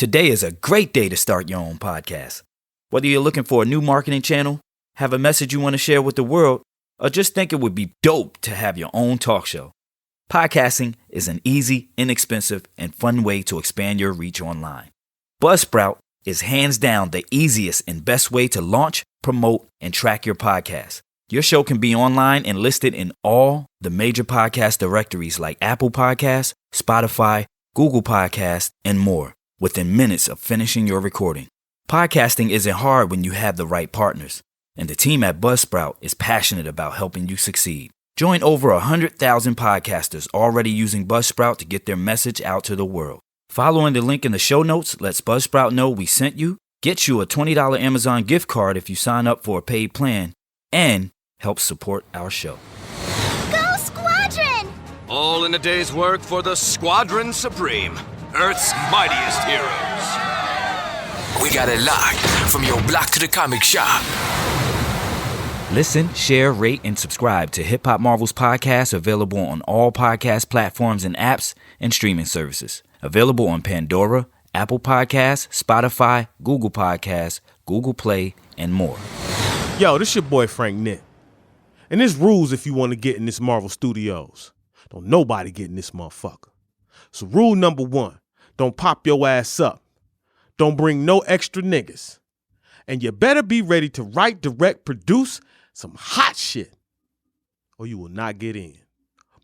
Today is a great day to start your own podcast. Whether you're looking for a new marketing channel, have a message you want to share with the world, or just think it would be dope to have your own talk show, podcasting is an easy, inexpensive, and fun way to expand your reach online. Buzzsprout is hands down the easiest and best way to launch, promote, and track your podcast. Your show can be online and listed in all the major podcast directories like Apple Podcasts, Spotify, Google Podcasts, and more within minutes of finishing your recording. Podcasting isn't hard when you have the right partners, and the team at Buzzsprout is passionate about helping you succeed. Join over 100,000 podcasters already using Buzzsprout to get their message out to the world. Following the link in the show notes lets Buzzsprout know we sent you, get you a $20 Amazon gift card if you sign up for a paid plan, and help support our show. Go Squadron! All in a day's work for the Squadron Supreme, Earth's mightiest heroes. We got it locked from your block to the comic shop. Listen, share, rate, and subscribe to Hip Hop Marvel's podcast, available on all podcast platforms and apps and streaming services. Available on Pandora, Apple Podcasts, Spotify, Google Podcasts, Google Play, and more. Yo, this your boy Frank Nitt. And there's rules if you want to get in this Marvel Studios. Don't nobody get in this motherfucker. So rule number 1, don't pop your ass up. Don't bring no extra niggas. And you better be ready to write, direct, produce some hot shit, or you will not get in.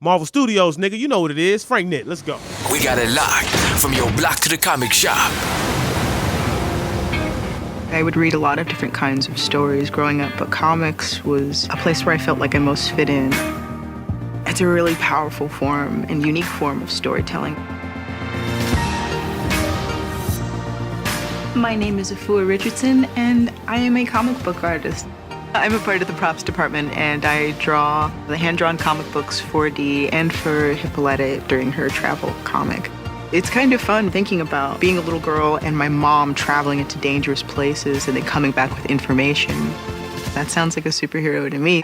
Marvel Studios, nigga, you know what it is. Frank Nitt, let's go. We got it locked from your block to the comic shop. I would read a lot of different kinds of stories growing up, but comics was a place where I felt like I most fit in. It's a really powerful form and unique form of storytelling. My name is Afua Richardson, and I am a comic book artist. I'm a part of the props department, and I draw the hand-drawn comic books for Dee and for Hippolyta during her travel comic. It's kind of fun thinking about being a little girl and my mom traveling into dangerous places and then coming back with information. That sounds like a superhero to me.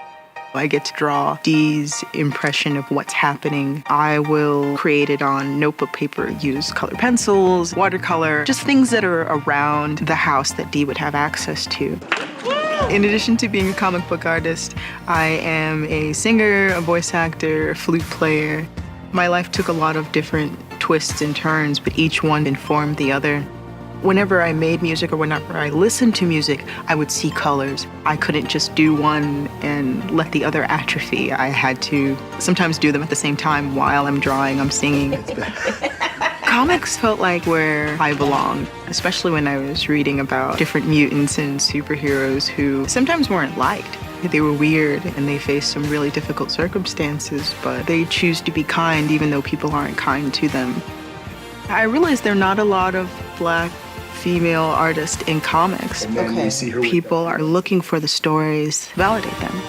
I get to draw Dee's impression of what's happening. I will create it on notebook paper, use colored pencils, watercolor, just things that are around the house that Dee would have access to. In addition to being a comic book artist, I am a singer, a voice actor, a flute player. My life took a lot of different twists and turns, but each one informed the other. Whenever I made music or whenever I listened to music, I would see colors. I couldn't just do one and let the other atrophy. I had to sometimes do them at the same time. While I'm drawing, I'm singing. Comics felt like where I belonged, especially when I was reading about different mutants and superheroes who sometimes weren't liked. They were weird and they faced some really difficult circumstances, but they choose to be kind even though people aren't kind to them. I realized there are not a lot of Black female artists in comics. People are looking for the stories to validate them,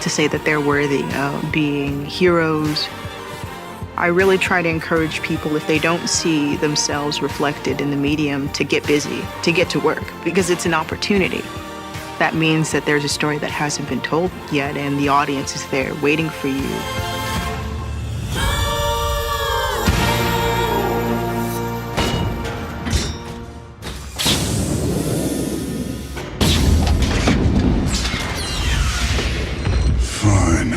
to say that they're worthy of being heroes. I really try to encourage people, if they don't see themselves reflected in the medium, to get busy, to get to work, because it's an opportunity. That means that there's a story that hasn't been told yet, and the audience is there waiting for you. Fine.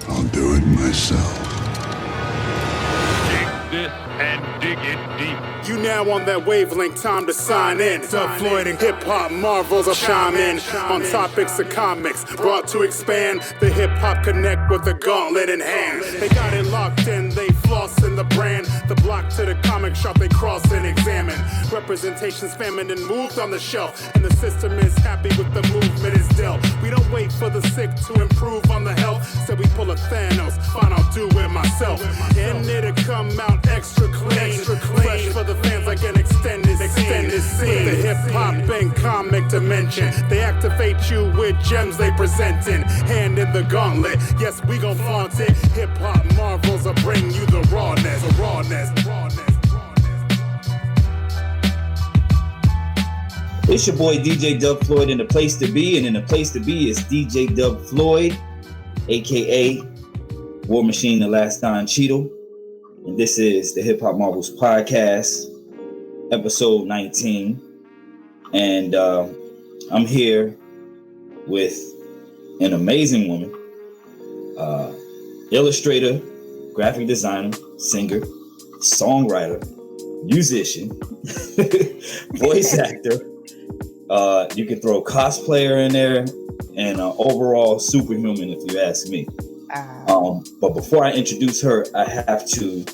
I'll do it myself. Dig this and dig it deep. You now on that wavelength, time to sign in. Dub Floyd and hip-hop marvels will chime in on topics of comics, brought to expand the hip-hop connect with the gauntlet in hand. They got it locked in, they floss in the brand. The block to the comic shop, they cross and examine. Representation's feminine moved on the shelf, and the system is happy with the movement is dealt. We don't wait for the sick to improve on the health, so we pull a Thanos, fine, I'll do it myself. And it'll come out extra clean, fresh for the fans like an extended scene. The hip-hop and comic dimension, they activate you with gems they presentin'. Hand in the gauntlet, yes, we gon' flaunt it. Hip-hop marvels will bring you the rawness. It's your boy DJ Dub Floyd in the place to be, and in the place to be is DJ Dub Floyd, aka War Machine, the Last Time Cheeto. and this is the Hip Hop Marvels Podcast, episode 19. And I'm here with an amazing woman, illustrator, graphic designer, singer, songwriter, musician, voice actor. You can throw cosplayer in there, and overall superhuman, if you ask me. But before I introduce her, I have to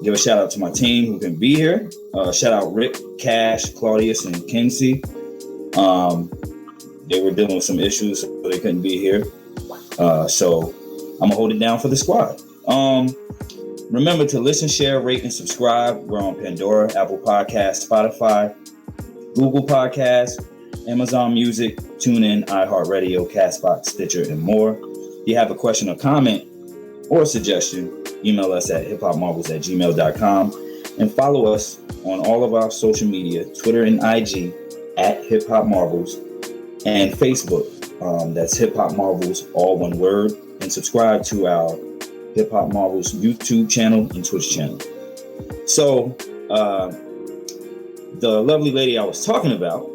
give a shout out to my team who can be here. Shout out Rick, Cash, Claudius, and Kinsey. They were dealing with some issues, so they couldn't be here. So I'm gonna hold it down for the squad. Remember to listen, share, rate, and subscribe. We're on Pandora, Apple Podcasts, Spotify, Google Podcasts, Amazon Music, TuneIn, iHeartRadio, Castbox, Stitcher, and more. If you have a question or comment or suggestion, email us at hiphopmarvels@gmail.com and follow us on all of our social media, Twitter and IG at Hip Hop Marvels, and Facebook. That's Hip Hop Marvels, all one word. And subscribe to our Hip Hop Marvels YouTube channel and Twitch channel. So, the lovely lady I was talking about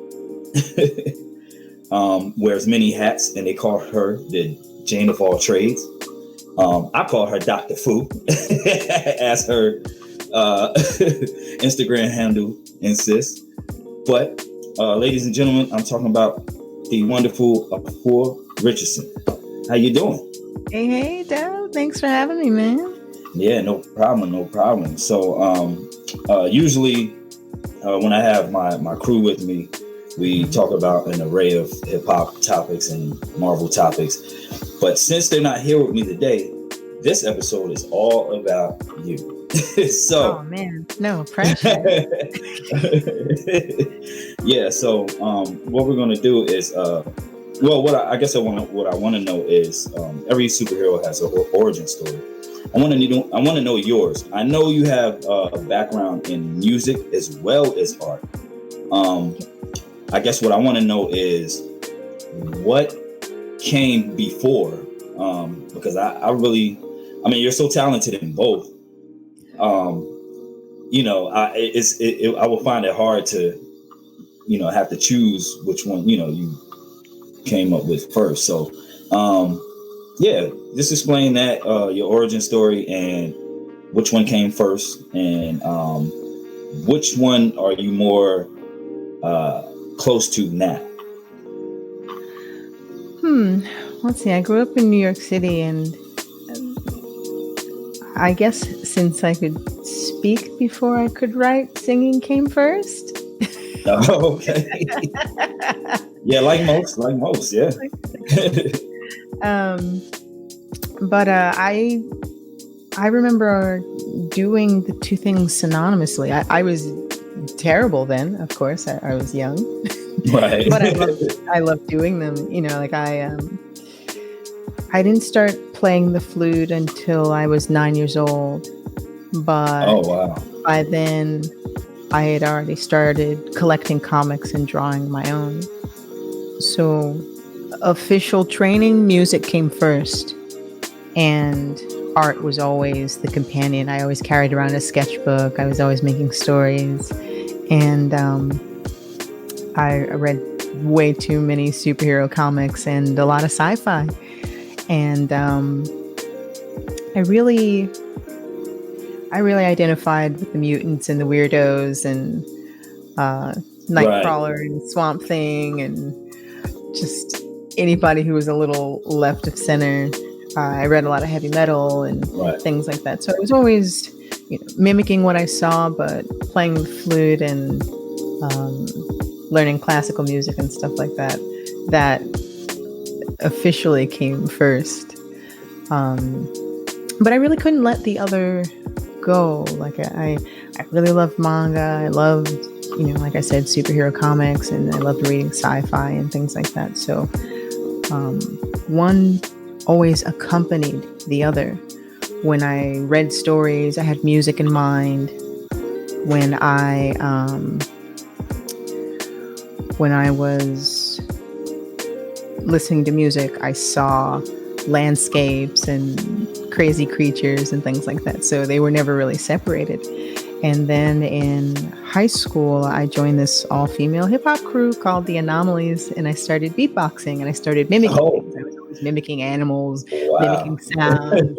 wears many hats, and they call her the Jane of all trades. I call her Dr. Fu, as her Instagram handle insists. But, ladies and gentlemen, I'm talking about the wonderful Afua Richardson. How you doing? Hey, Dad. Thanks for having me, man. Yeah, no problem. So, usually when I have my crew with me, we talk about an array of hip hop topics and Marvel topics. But since they're not here with me today, this episode is all about you. So, oh man, no pressure. Yeah. So, what we're gonna do is, what I want to know is, every superhero has an origin story. I want to know yours. I know you have a background in music as well as art. I guess what I want to know is what came before, because I mean, you're so talented in both. I will find it hard to, have to choose which one, you came up with first. So, just explain that, your origin story and which one came first, and which one are you more close to now? Let's see. I grew up in New York City, and I guess since I could speak before I could write, singing came first. Oh, okay. Yeah, like most, yeah. But I remember doing the two things synonymously. I was terrible then, of course. I was young, right? But I loved doing them. I didn't start playing the flute until I was 9 years old. But oh wow! By then, I had already started collecting comics and drawing my own. So, official training, music came first, and art was always the companion. I always carried around a sketchbook. I was always making stories, and I read way too many superhero comics and a lot of sci-fi. And I really identified with the mutants and the weirdos and Nightcrawler and Swamp Thing and just anybody who was a little left of center. I read a lot of heavy metal and things like that. So it was always, mimicking what I saw, but playing the flute and learning classical music and stuff like that. That officially came first. But I really couldn't let the other go. Like I really loved manga. I loved, like I said, superhero comics, and I loved reading sci-fi and things like that. So one always accompanied the other. When I read stories, I had music in mind. When I was listening to music, I saw landscapes and crazy creatures and things like that. So they were never really separated. And then in high school, I joined this all-female hip-hop crew called the Anomalies, and I started beatboxing, and I started mimicking things. I was always mimicking animals, mimicking sounds,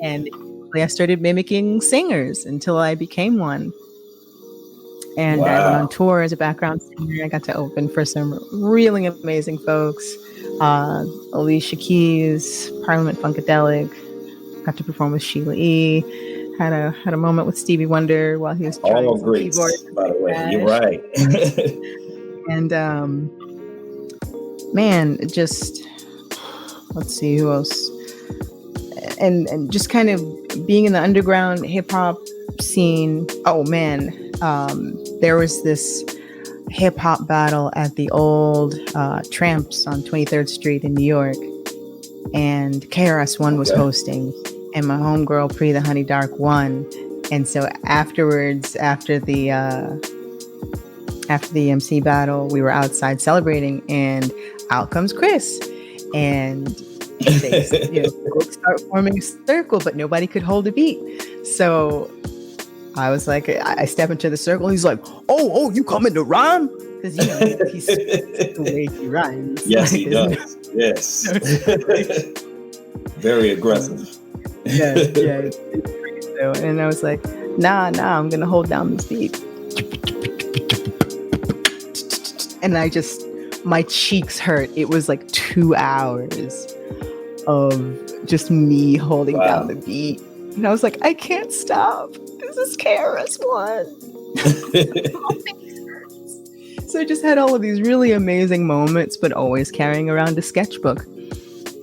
and I started mimicking singers until I became one. And I went on tour as a background singer. I got to open for some really amazing folks. Alicia Keys, Parliament Funkadelic. Got to perform with Sheila E. Had a moment with Stevie Wonder while he was trying some keyboards. By the way, you're right. And man, just let's see who else. And just kind of being in the underground hip hop scene. Oh man, there was this hip hop battle at the old Tramps on 23rd Street in New York, and KRS-One was hosting, and my homegirl Pre the Honey Dark won. And so afterwards, after the MC battle, we were outside celebrating, and out comes Chris, and they start forming a circle, but nobody could hold a beat. So I was like, I step into the circle. He's like, oh, you coming to rhyme? Because he's the way he rhymes. Yes, he does. Yes, very aggressive. Yeah. And I was like, nah, I'm gonna hold down this beat. And my cheeks hurt. It was like 2 hours of just me holding down the beat. And I was like, I can't stop. This is KRS-One. So I just had all of these really amazing moments, but always carrying around a sketchbook.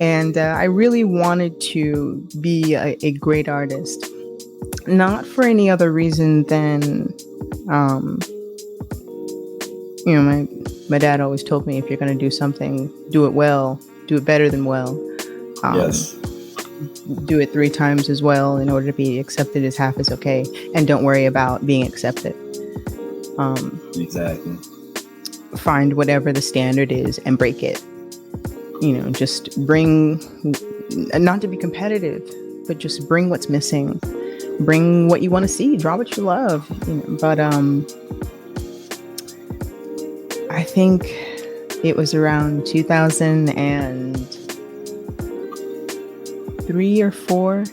And I really wanted to be a great artist. Not for any other reason than, my dad always told me, if you're going to do something, do it well, do it better than well. Yes. Do it 3 times as well in order to be accepted as half as okay. And don't worry about being accepted. Exactly. Find whatever the standard is and break it. Just bring, not to be competitive, but just bring what's missing. Bring what you want to see. Draw what you love. But I think it was around 2003 or 4.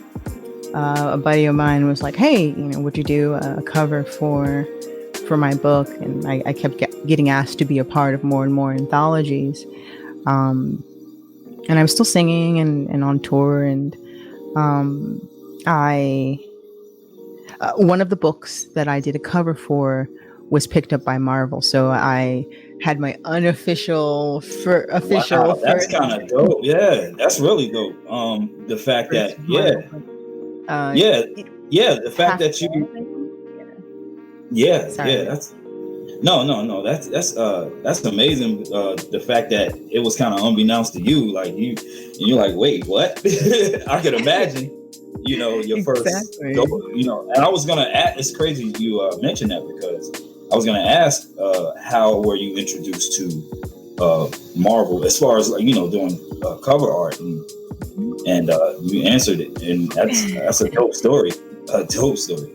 A buddy of mine was like, "Hey, would you do a cover for my book?" And I kept getting asked to be a part of more and more anthologies. And I was still singing and on tour. And one of the books that I did a cover for was picked up by Marvel. So I had my unofficial official. That's kind of dope. Yeah, that's really dope. The fact that the fact that you that's that's amazing. The fact that it was kind of unbeknownst to you, like you're like, wait, what? I could imagine, your first, and I was gonna ask. It's crazy you mentioned that, because I was gonna ask, how were you introduced to Marvel as far as doing cover art, and you answered it, and that's a dope story. A dope story.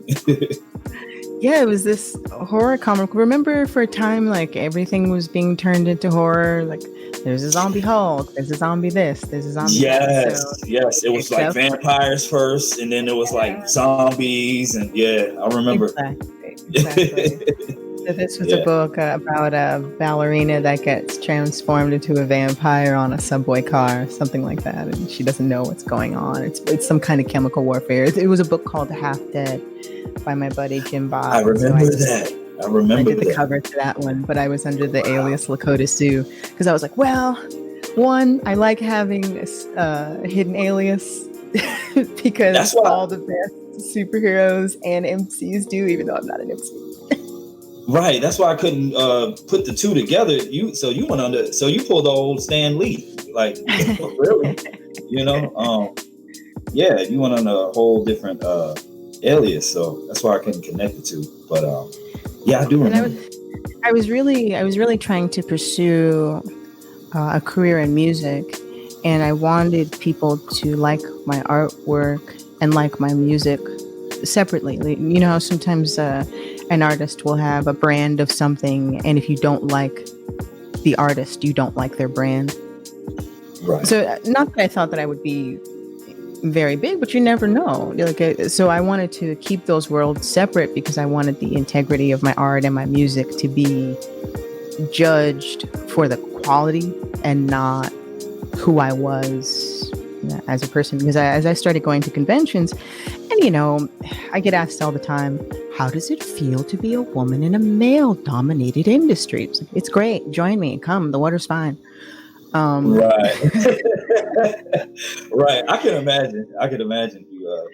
Yeah, it was this horror comic. Remember, for a time, like, everything was being turned into horror. Like, there's a zombie Hulk, there's a zombie this, there's a zombie that. Yes. It was like vampires first, and then it was like zombies, and I remember. Exactly. So this was a book about a ballerina that gets transformed into a vampire on a subway car, something like that, and she doesn't know what's going on. It's some kind of chemical warfare. It was a book called Half Dead by my buddy Jim Bob. I remember that. I did the cover to that one, but I was under the alias Lakota Sue, because I was like, well, one, I like having a hidden alias because that's all the best superheroes and MCs do, even though I'm not an MC. Right, that's why I couldn't put the two together. You pulled the old Stan Lee, like really, you went on a whole different alias, so that's why I couldn't connect the two. But I do remember. I was really trying to pursue a career in music, And I wanted people to like my artwork and like my music separately. You know how sometimes an artist will have a brand of something, and if you don't like the artist, you don't like their brand. Right. So not that I thought that I would be very big, but you never know. So I wanted to keep those worlds separate because I wanted the integrity of my art and my music to be judged for the quality and not who I was as a person. Because as I started going to conventions, and you know, I get asked all the time, how does it feel to be a woman in a male-dominated industry? It's great. Join me. Come. The water's fine. Right. Right. I can imagine you.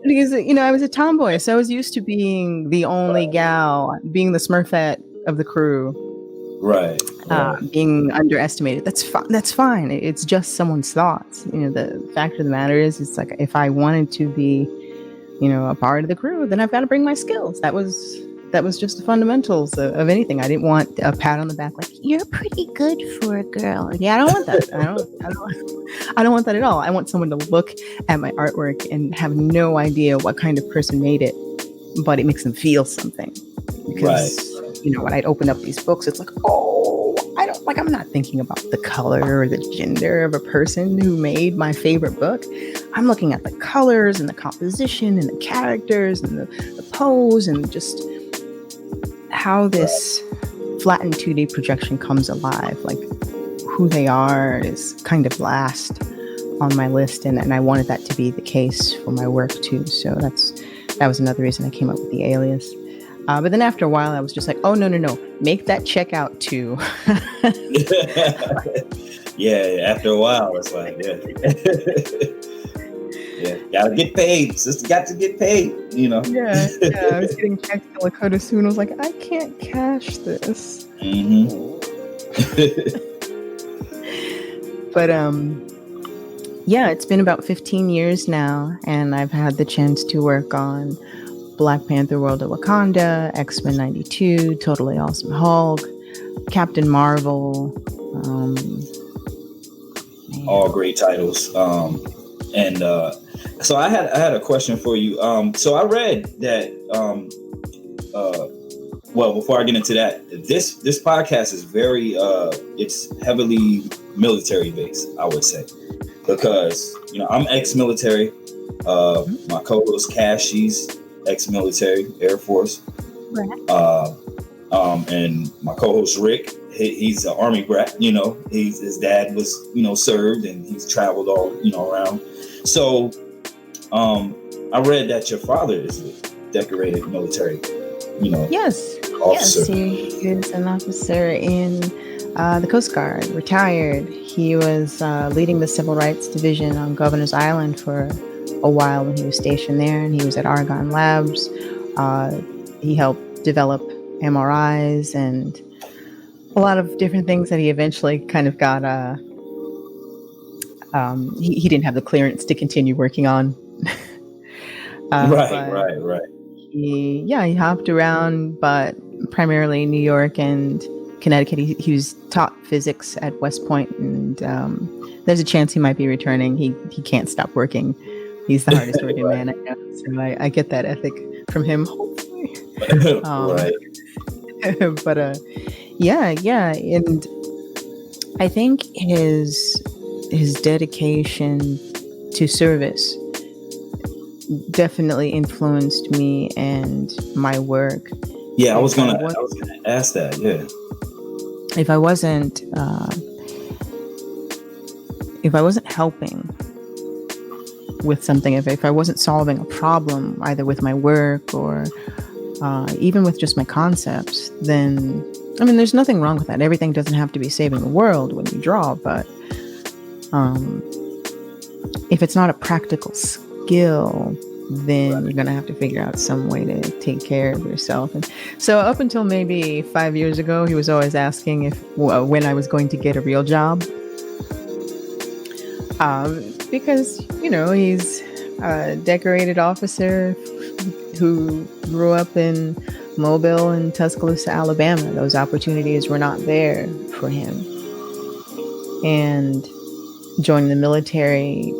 Because, you know, I was a tomboy, so I was used to being the only gal, being the Smurfette of the crew. Right. Being underestimated. That's fine. It's just someone's thoughts. You know, the fact of the matter is, it's like, if I wanted to be, you know, a part of the crew, then I've got to bring my skills. That was just the fundamentals of anything. I didn't want a pat on the back like, you're pretty good for a girl. Yeah, I don't want that. I don't want that at all. I want someone to look at my artwork and have no idea what kind of person made it, but it makes them feel something. Because, you know, when I'd open up these books, it's like, oh, I'm not thinking about the color or the gender of a person who made my favorite book. I'm looking at the colors and the composition and the characters and the pose and just how this flattened 2D projection comes alive. Like, who they are is kind of last on my list, and I wanted that to be the case for my work too. So that was another reason I came up with the alias. But then after a while, I was just like, oh, no, make that checkout too. Yeah, after a while, it's like, yeah, gotta get paid. Sister got to get paid, you know. Yeah, I was getting checks to Lakota soon. I was like, I can't cash this. Mm-hmm. But yeah, it's been about 15 years now, and I've had the chance to work on Black Panther World of Wakanda, X-Men 92, Totally Awesome Hulk, Captain Marvel. All great titles. So I had a question for you. So I read that. Well, before I get into that, this podcast is very it's heavily military based, I would say, because you know I'm ex-military. My co-host Cash, she's ex-military, Air Force. Right. And my co-host Rick, he's an Army brat. You know, his dad was served, and he's traveled all around. So, I read that your father is a decorated military. Yes. Officer. Yes, he is an officer in the Coast Guard, retired. He was leading the Civil Rights Division on Governor's Island for a while when he was stationed there, and he was at Argonne Labs. He helped develop MRIs and a lot of different things that he eventually kind of got. He didn't have the clearance to continue working on. Right. He hopped around, but primarily New York and Connecticut. He was taught physics at West Point, and there's a chance he might be returning. He can't stop working. He's the hardest working man I know, so I get that ethic from him, hopefully. Right. But and I think his dedication to service definitely influenced me and my work. Yeah, I was gonna ask that. Yeah. If I wasn't helping with something, if I wasn't solving a problem, either with my work or even with just my concepts, then there's nothing wrong with that. Everything doesn't have to be saving the world when you draw, but if it's not a practical skill, then you're gonna have to figure out some way to take care of yourself. And so up until maybe 5 years ago, he was always asking when I was going to get a real job, because he's a decorated officer who grew up in Mobile and Tuscaloosa, Alabama. Those opportunities were not there for him, and joining the military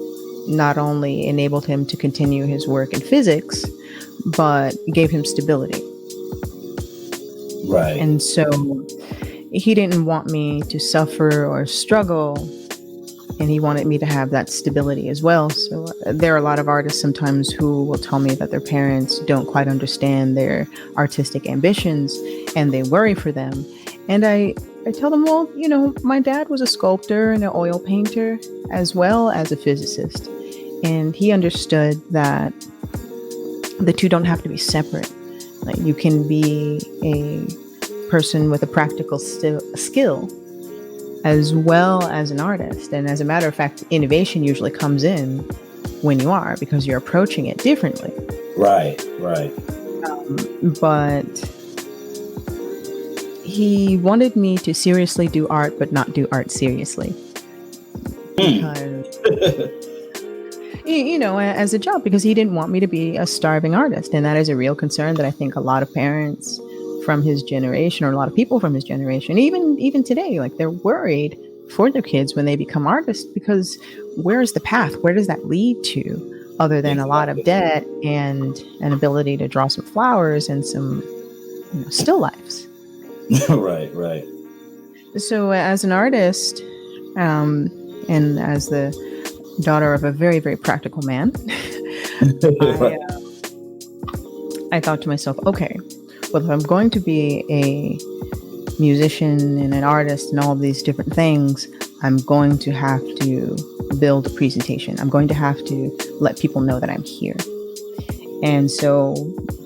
not only enabled him to continue his work in physics, but gave him stability. Right. And so he didn't want me to suffer or struggle, and he wanted me to have that stability as well. So there are a lot of artists sometimes who will tell me that their parents don't quite understand their artistic ambitions, and they worry for them. And I tell them, well, you know, my dad was a sculptor and an oil painter as well as a physicist. And he understood that the two don't have to be separate. Like, you can be a person with a practical skill as well as an artist. And as a matter of fact, innovation usually comes in when you are, because you're approaching it differently. Right. But he wanted me to seriously do art, but not do art seriously. Because, you know, as a job, because he didn't want me to be a starving artist. And that is a real concern that I think a lot of parents from his generation, or a lot of people from his generation, even today, like, they're worried for their kids when they become artists, because where's the path? Where does that lead to, other than a lot of debt and an ability to draw some flowers and some, you know, still lifes? Right. So as an artist, and as the daughter of a very, very practical man, I thought to myself, okay, well, if I'm going to be a musician and an artist and all of these different things, I'm going to have to build a presentation. I'm going to have to let people know that I'm here. And so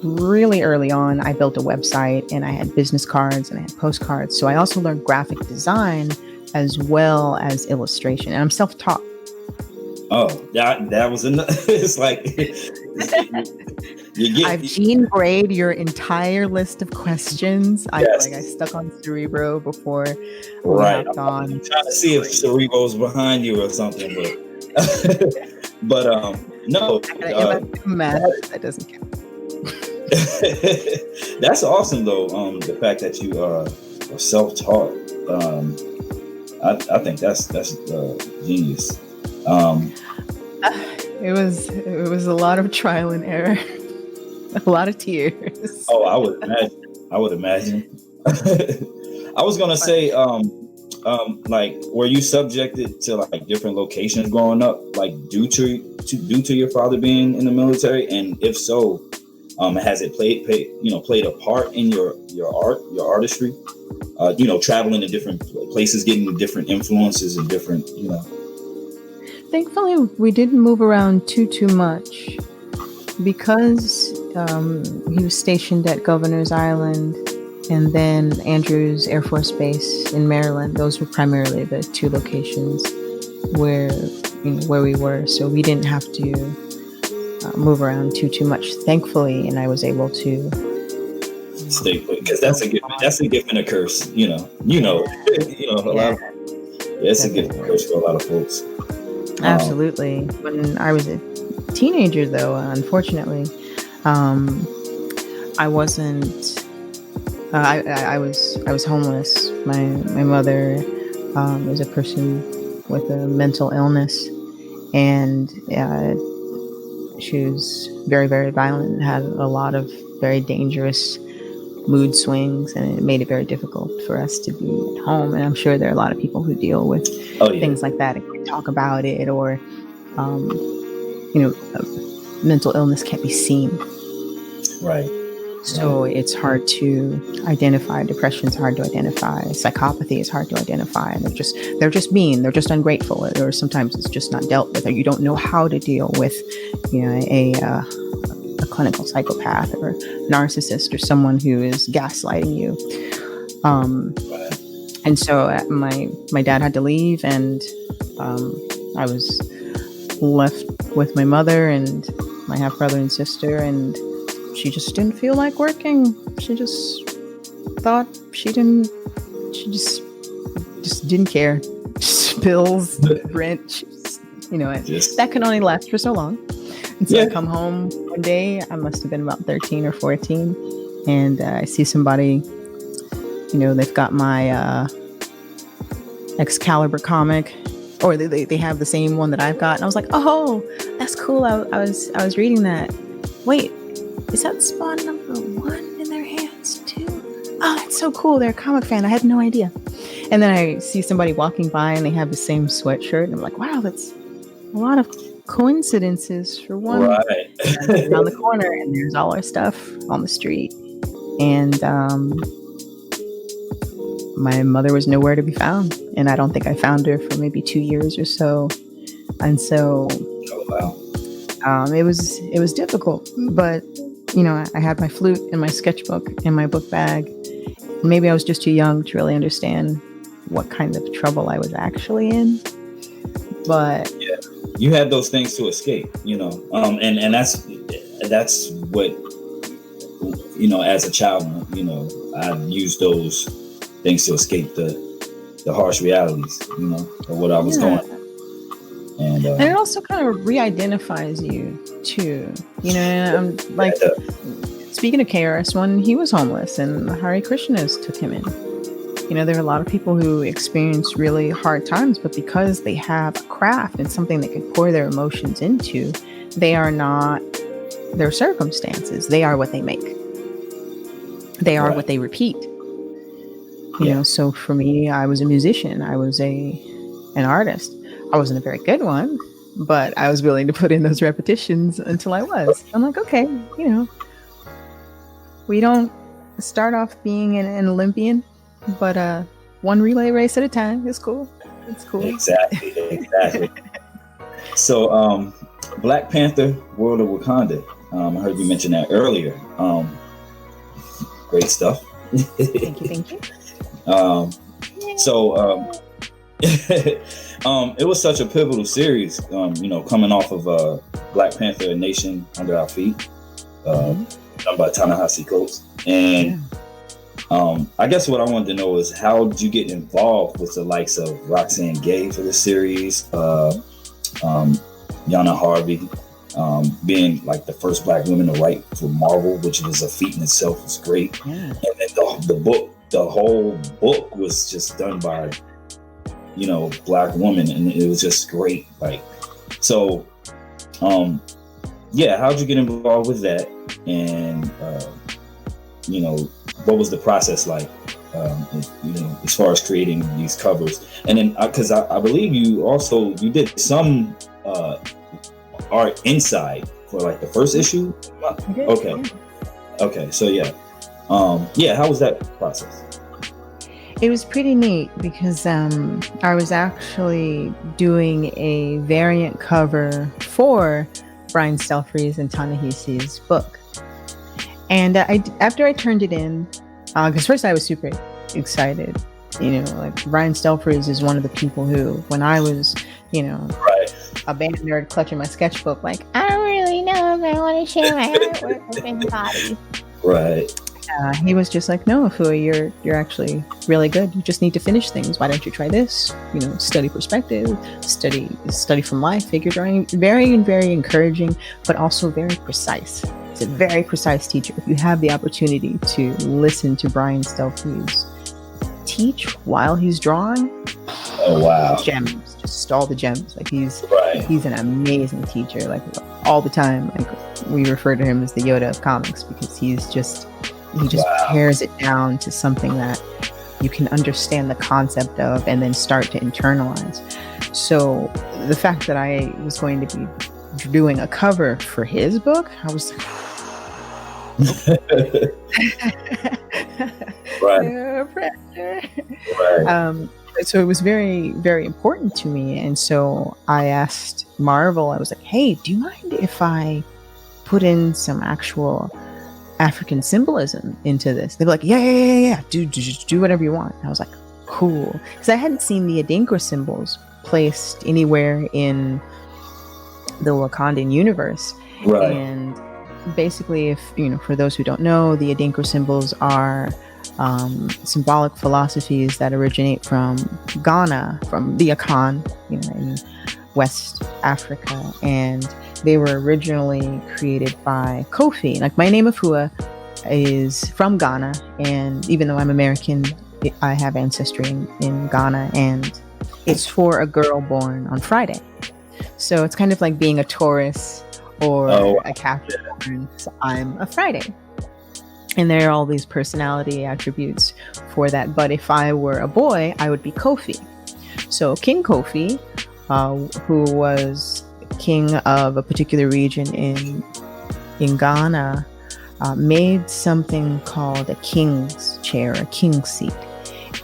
really early on, I built a website, and I had business cards and I had postcards. So I also learned graphic design as well as illustration, and I'm self-taught. Oh, that was enough. It's like I've Gene grayed your entire list of questions. Yes. I stuck on Cerebro before we right. hopped on. I'm trying to see if Cerebro's behind you or something, but no. That doesn't count. That's awesome, though. The fact that you are self-taught. I think that's genius. It was a lot of trial and error, a lot of tears. Oh, I would imagine. I was gonna say, like, were you subjected to like different locations growing up, like due to your father being in the military? And if so, has it played a part in your art, your artistry? Traveling to different places, getting different influences and different, Thankfully, we didn't move around too much, because he was stationed at Governor's Island and then Andrews Air Force Base in Maryland. Those were primarily the two locations where we were. So we didn't have to move around too much, thankfully, and I was able to stay put, because that's a gift and a curse. A lot of, it's a gift and a curse for a lot of folks. Absolutely. When I was a teenager, though, unfortunately, I wasn't. I was homeless. My mother was a person with a mental illness, and she was very, very violent and had a lot of very dangerous mood swings, and it made it very difficult for us to be at home. And I'm sure there are a lot of people who deal with things like that and talk about it, or mental illness can't be seen. Right. So it's hard to identify. Depression's hard to identify. Psychopathy is hard to identify. They're just mean. They're just ungrateful, or sometimes it's just not dealt with, or you don't know how to deal with, a clinical psychopath or narcissist, or someone who is gaslighting you. And so my dad had to leave, and I was left with my mother and my half brother and sister, and she just didn't feel like working. She just thought she just didn't care. Just bills, rent, that can only last for so long. And so I come home one day, I must have been about 13 or 14, and I see somebody, they've got my Excalibur comic or they have the same one that I've got. And I was like, oh, that's cool. I was reading that. Wait, is that Spawn number 1 in their hands too? Oh, that's so cool. They're a comic fan. I had no idea. And then I see somebody walking by and they have the same sweatshirt. And I'm like, wow, that's a lot of coincidences for one. Right. Around the corner, and there's all our stuff on the street. And my mother was nowhere to be found. And I don't think I found her for maybe 2 years or so. And so it was difficult. But, you know, I had my flute and my sketchbook and my book bag. Maybe I was just too young to really understand what kind of trouble I was actually in. But yeah, you had those things to escape, you know, and that's what, you know, as a child, you know, I used those things to escape the harsh realities, you know, of what I was going through. And it also kind of re-identifies you too, you know. Like, speaking of KRS-One, he was homeless, and Hare Krishnas took him in. You know, there are a lot of people who experience really hard times, but because they have a craft and something they can pour their emotions into, they are not their circumstances. They are what they make. They are what they repeat. You know, so for me, I was a musician. I was an artist. I wasn't a very good one, but I was willing to put in those repetitions until I was. I'm like, okay, you know, we don't start off being an Olympian, but one relay race at a time is cool. It's cool. Exactly. So, Black Panther, World of Wakanda. I heard you mention that earlier. Great stuff. Thank you. It was such a pivotal series, you know, coming off of Black Panther, A Nation Under Our Feet, done by Ta-Nehisi Coates. And I guess what I wanted to know is, how did you get involved with the likes of Roxanne Gay for this series, Yana Harvey, being like the first Black woman to write for Marvel, which was a feat in itself, was great. Yeah. And then the whole book was just done by, you know, Black woman, and it was just great. Like, so, how'd you get involved with that? And, you know, what was the process like, you know, as far as creating these covers? And then, because I believe you did some art inside for like the first issue. Okay. So how was that process? It was pretty neat because I was actually doing a variant cover for Brian Stelfreeze and Ta-Nehisi's book. And after I turned it in, because first I was super excited. You know, like, Brian Stelfreeze is one of the people who, when I was, you know, a band nerd clutching my sketchbook, like, I don't really know if I want to share my artwork with anybody. Right. He was just like, no, Afua, you're actually really good. You just need to finish things. Why don't you try this? You know, study perspective, study from life, figure drawing. Very, very encouraging, but also very precise. He's a very precise teacher. If you have the opportunity to listen to Brian Stelfreeze teach while he's drawing, oh wow, gems, just all the gems. Like, he's an amazing teacher. Like, all the time, like, we refer to him as the Yoda of comics, because he just pares it down to something that you can understand the concept of and then start to internalize. So the fact that I was going to be doing a cover for his book, I was like, so it was very, very important to me. And so I asked Marvel, I was like, hey, do you mind if I put in some actual African symbolism into this? They were like, yeah, do whatever you want. And I was like, cool, because I hadn't seen the Adinkra symbols placed anywhere in the Wakandan universe. And basically, if you know, for those who don't know, the Adinkra symbols are symbolic philosophies that originate from Ghana, from the Akan, you know, in West Africa, and they were originally created by Kofi. Like, my name Afua is from Ghana, and even though I'm American, I have ancestry in Ghana, and it's for a girl born on Friday. So it's kind of like being a Taurus or a Capricorn. So I'm a Friday. And there are all these personality attributes for that. But if I were a boy, I would be Kofi. So King Kofi, who was king of a particular region in Ghana, made something called a king's chair, a king's seat.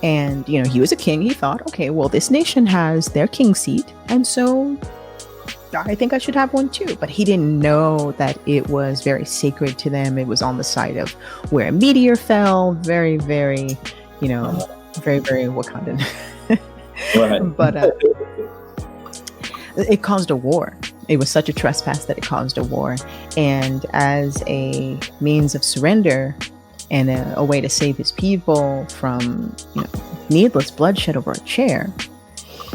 And, you know, he was a king. He thought, okay, well, this nation has their king seat. And so I think I should have one too. But he didn't know that it was very sacred to them. It was on the site of where a meteor fell. Very, very, you know, very, very Wakandan. Right. But it caused a war. It was such a trespass that it caused a war. And as a means of surrender and a way to save his people from, you know, needless bloodshed over a chair,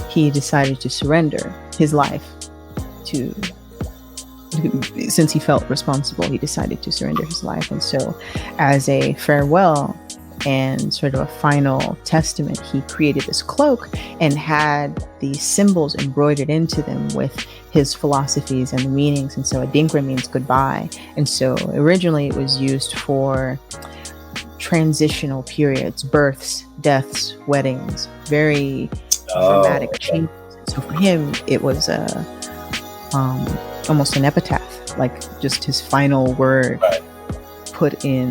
he decided to surrender his life to, since he felt responsible, he decided to surrender his life. And so as a farewell and sort of a final testament, he created this cloak and had these symbols embroidered into them with his philosophies and the meanings. And so Adinkra means goodbye. And so originally it was used for transitional periods, births, deaths, weddings, very dramatic changes. So for him, it was almost an epitaph, like just his final word put in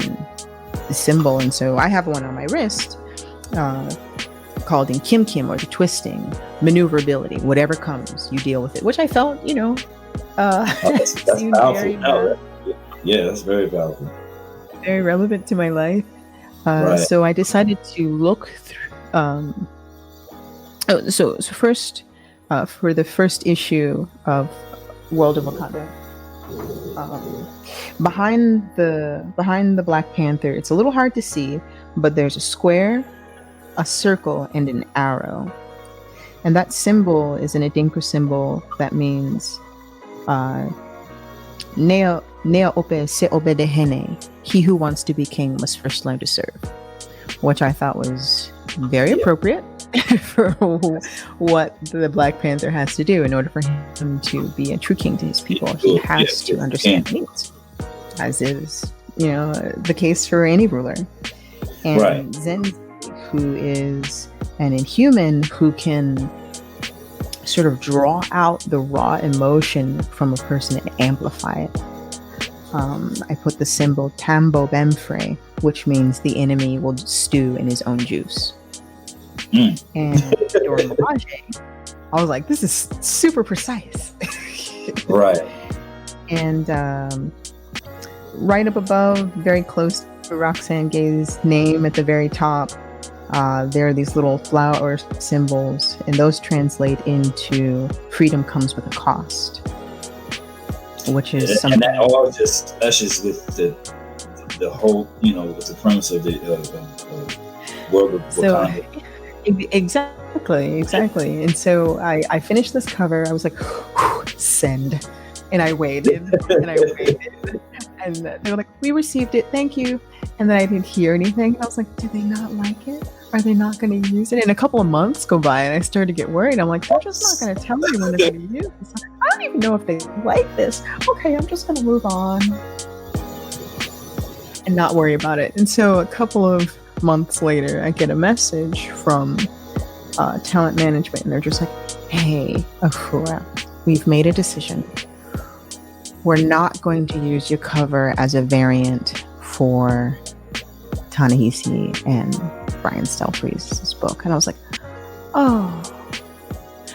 the symbol. And so I have one on my wrist called in Kim Kim, or the twisting, maneuverability. Whatever comes, you deal with it, which I felt, you know, that's powerful. Yeah, that's very powerful. Very relevant to my life. So I decided to look through. So first, for the first issue of World of Wakanda, behind the Black Panther, it's a little hard to see, but there's a square, a circle, and an arrow. And that symbol is an Adinkra symbol that means Nea ope se obedehene. He who wants to be king must first learn to serve, which I thought was very appropriate for what the Black Panther has to do in order for him to be a true king to his people. He has to understand things, as is, you know, the case for any ruler. And Zen, who is an inhuman who can sort of draw out the raw emotion from a person and amplify it. I put the symbol Tambo Bemfre, which means the enemy will stew in his own juice. And during Mirage, I was like, this is super precise. Right. And right up above, very close to Roxanne Gay's name at the very top, there are these little flower symbols, and those translate into freedom comes with a cost, which is something. And that all just ushes with the whole, you know, with the premise of the world of Wakanda. Exactly. And so I finished this cover. I was like, send. And I waited and I waited. And they were like, we received it. Thank you. And then I didn't hear anything. And I was like, do they not like it? Are they not going to use it? And a couple of months go by and I started to get worried. I'm like, they're just not going to tell me when they're going to use this. I don't even know if they like this. Okay, I'm just going to move on and not worry about it. And so a couple of months later, I get a message from talent management, and they're just like, hey, Afua, we've made a decision. We're not going to use your cover as a variant for Ta-Nehisi and Brian Stelfreeze's book. And I was like, oh.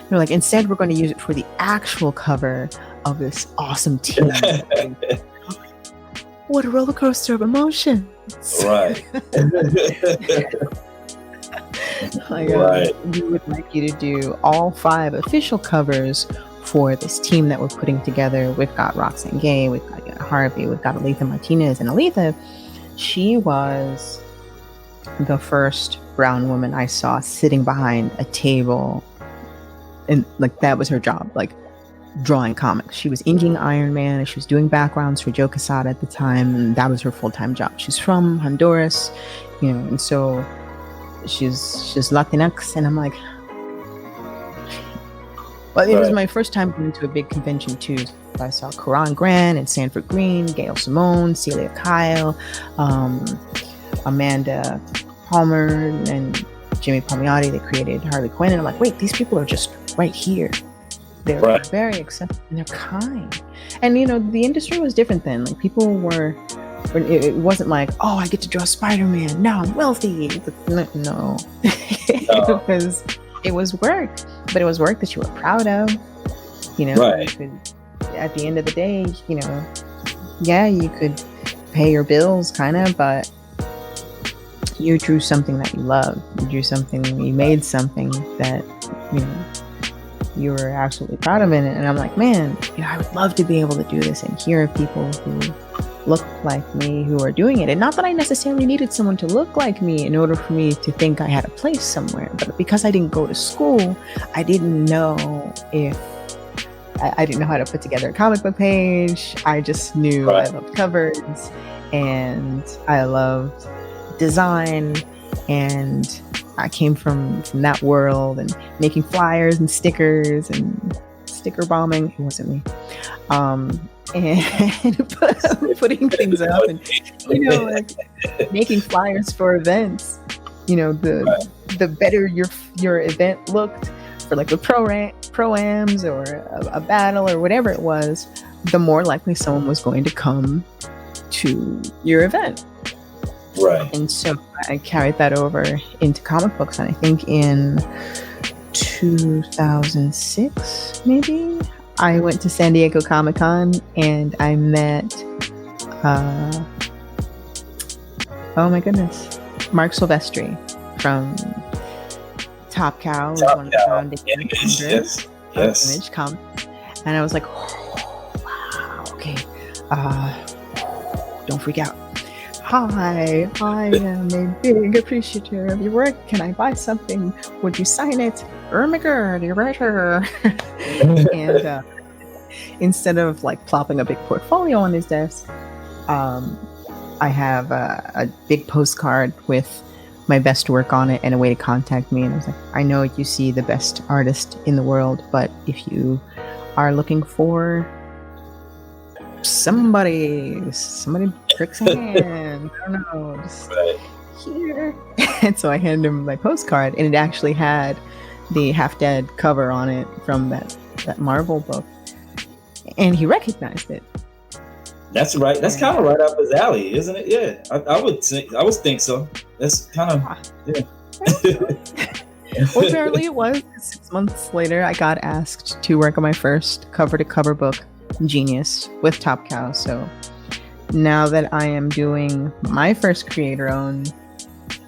They're like, instead, we're going to use it for the actual cover of this awesome team. What a roller coaster of emotions. Right. We would like you to do all 5 official covers for this team that we're putting together. We've got Roxanne Gay, we've got Harvey, we've got Aletha Martinez. And Aletha, she was the first brown woman I saw sitting behind a table. And like, that was her job, like drawing comics. She was inking Iron Man, and she was doing backgrounds for Joe Quesada at the time, and that was her full-time job. She's from Honduras, you know, and so she's Latinx, and I'm like, But it was my first time going to a big convention too. I saw Karan Grant and Sanford Green, Gail Simone, Celia Kyle, Amanda Palmer, and Jimmy Palmiotti. They created Harley Quinn, and I'm like, wait, these people are just right here. They're very accepting and they're kind. And the industry was different then. Like people were. It wasn't like, oh, I get to draw Spider-Man. Now I'm wealthy. No. It was work, but it was work that you were proud of. Right. At the end of the day, you could pay your bills, kind of, but you drew something that you love. You drew something. You made something that you were absolutely proud of it. And I'm like, man, I would love to be able to do this and hear of people who look like me who are doing it. And not that I necessarily needed someone to look like me in order for me to think I had a place somewhere, but because I didn't go to school, I didn't know I didn't know how to put together a comic book page. I just knew I loved covers and I loved design, and I came from that world and making flyers and stickers and sticker bombing. It wasn't me. And putting things up and like making flyers for events. The better your event looked for like the pro-ams or a battle or whatever it was, the more likely someone was going to come to your event. Right. And so I carried that over into comic books, and I think in 2006 maybe I went to San Diego Comic-Con and I met Marc Silvestri from Top Cow, one of the founding members of Image Comics. And I was like, oh, wow, okay, don't freak out. Hi, I am a big appreciator of your work. Can I buy something? Would you sign it? Oh my god, you're writer. And instead of like plopping a big portfolio on his desk, I have a big postcard with my best work on it and a way to contact me. And I was like, I know you see the best artist in the world, but if you are looking for somebody pricks a hand, I don't know, just here. And so I handed him my postcard, and it actually had the Half Dead cover on it from that Marvel book, and he recognized it. That's right. That's kind of right up his alley, isn't it? Yeah, I would think so. That's kind of Well, apparently it was. 6 months later, I got asked to work on my first cover-to-cover book, Genius, with Top Cow. So now that I am doing my first creator-owned,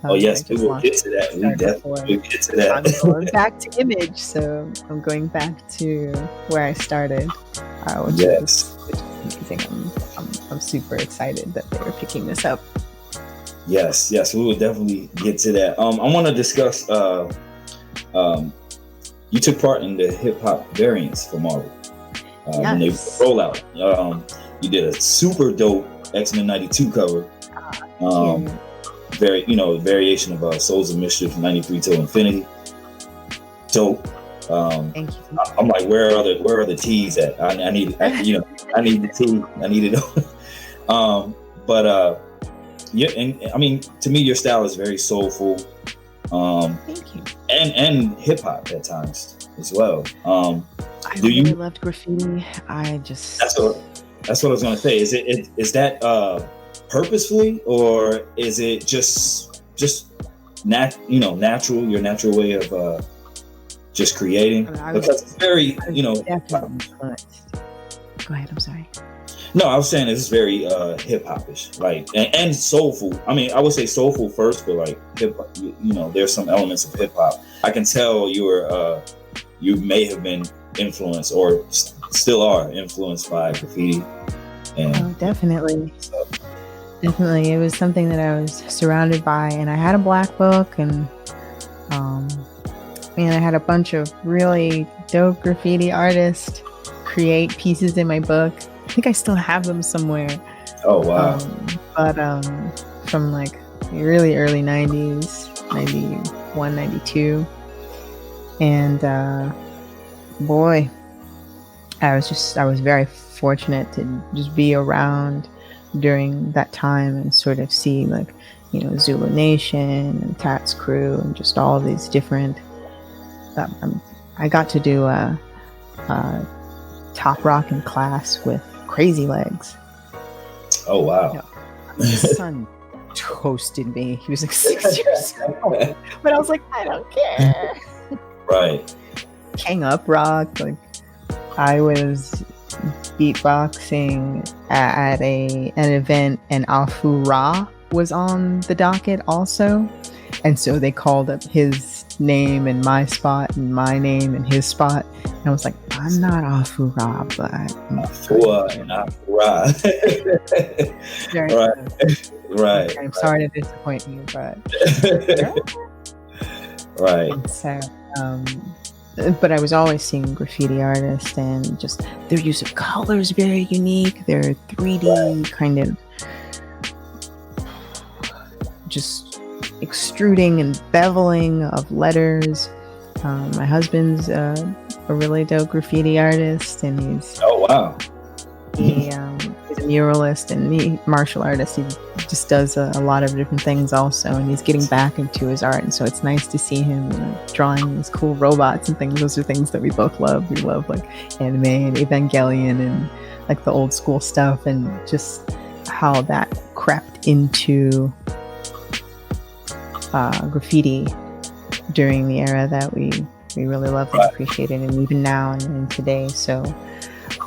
we will get to that. We definitely will get to that. I'm going back to Image, so I'm going back to where I started. Which is amazing. I'm super excited that they're picking this up. Yes, we will definitely get to that. I want to discuss. You took part in the hip hop variants for Marvel when they roll out. You did a super dope X-Men '92 cover. Variation of Souls of Mischief '93 till Infinity. Dope. Thank you. I'm like, where are the T's at? I need the T. I need it. And I mean, to me, your style is very soulful. Thank you. And hip hop at times as well. I really loved graffiti. That's what I was gonna say. Is that purposefully, or is it just natural? Your natural way of just creating? Because it's very Go ahead. I'm sorry. No, I was saying it's very hip hopish, like and soulful. I mean, I would say soulful first, but like hip hop, there's some elements of hip hop. I can tell you may have been influenced or still are influenced by graffiti. And definitely. Definitely, it was something that I was surrounded by, and I had a black book, and I had a bunch of really dope graffiti artists create pieces in my book. I think I still have them somewhere. Oh wow! But from like the really early 90s, 91, 92, and boy, I was very fortunate to just be around during that time and sort of see, like, you know, Zulu Nation and Tat's Crew and just all of these different. I got to do a top rock in class with Crazy Legs. Oh wow! You know, my son toasted me. He was like 6 years old, but I was like, I don't care. Right. King Up Rock. Like, I was beatboxing at an event, and Afua was on the docket also, and so they called up his name and my spot and my name and his spot, and I was like, I'm not Afua, but Afua and Afua. Right. I'm sorry to disappoint you, but right. So, but I was always seeing graffiti artists, and just their use of color is very unique. Their 3D kind of just extruding and beveling of letters. My husband's a really dope graffiti artist, and he's he's a muralist and martial artist. He just does a lot of different things also, and he's getting back into his art, and so it's nice to see him, you know, drawing these cool robots and things. Those are things that we both love. We love like anime and Evangelion and like the old school stuff, and just how that crept into graffiti during the era that we really loved and appreciated, and even now and today. So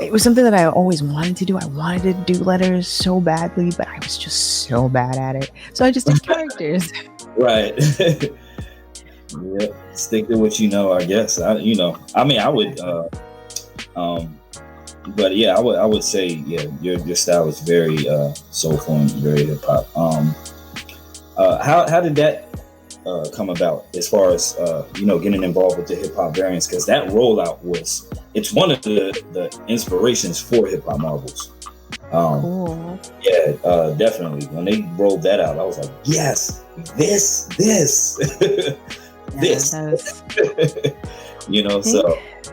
it was something that I always wanted to do. I wanted to do letters so badly, but I was just so bad at it. So I just did characters. Right. Yeah. Stick to what you know, I guess. I would. But yeah, I would say, yeah, your style is very soulful and very hip hop. How did that come about as far as getting involved with the hip hop variants? Because that rollout it's one of the inspirations for hip hop Marvels. Cool. Yeah, definitely. When they rolled that out, I was like, yes, this. This. So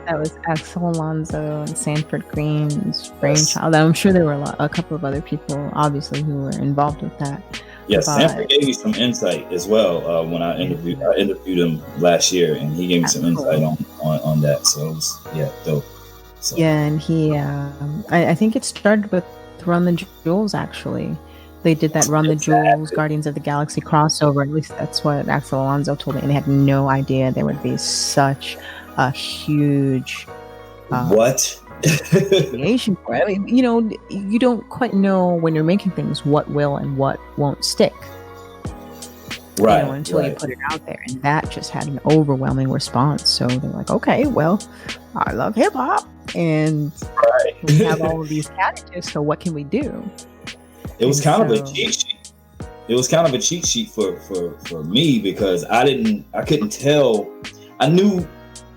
that was Axel Alonso and Sanford Green's brainchild. I'm sure there were a couple of other people, obviously, who were involved with that. Yes, Sanford gave me some insight as well when I interviewed him last year, and he gave me some insight on that. So it was dope. So. Yeah, and he I think it started with Run the Jewels. Actually, they did that Run the Jewels Guardians of the Galaxy crossover. At least that's what Axel Alonso told me, and they had no idea there would be such a huge creation for it. I mean, you don't quite know when you're making things what will and what won't stick, right? Until you put it out there, and that just had an overwhelming response. So they're like, okay, well, I love hip hop, and we have all of these characters. So what can we do? It was kind of a cheat sheet. It was kind of a cheat sheet for me, because I couldn't tell. I knew.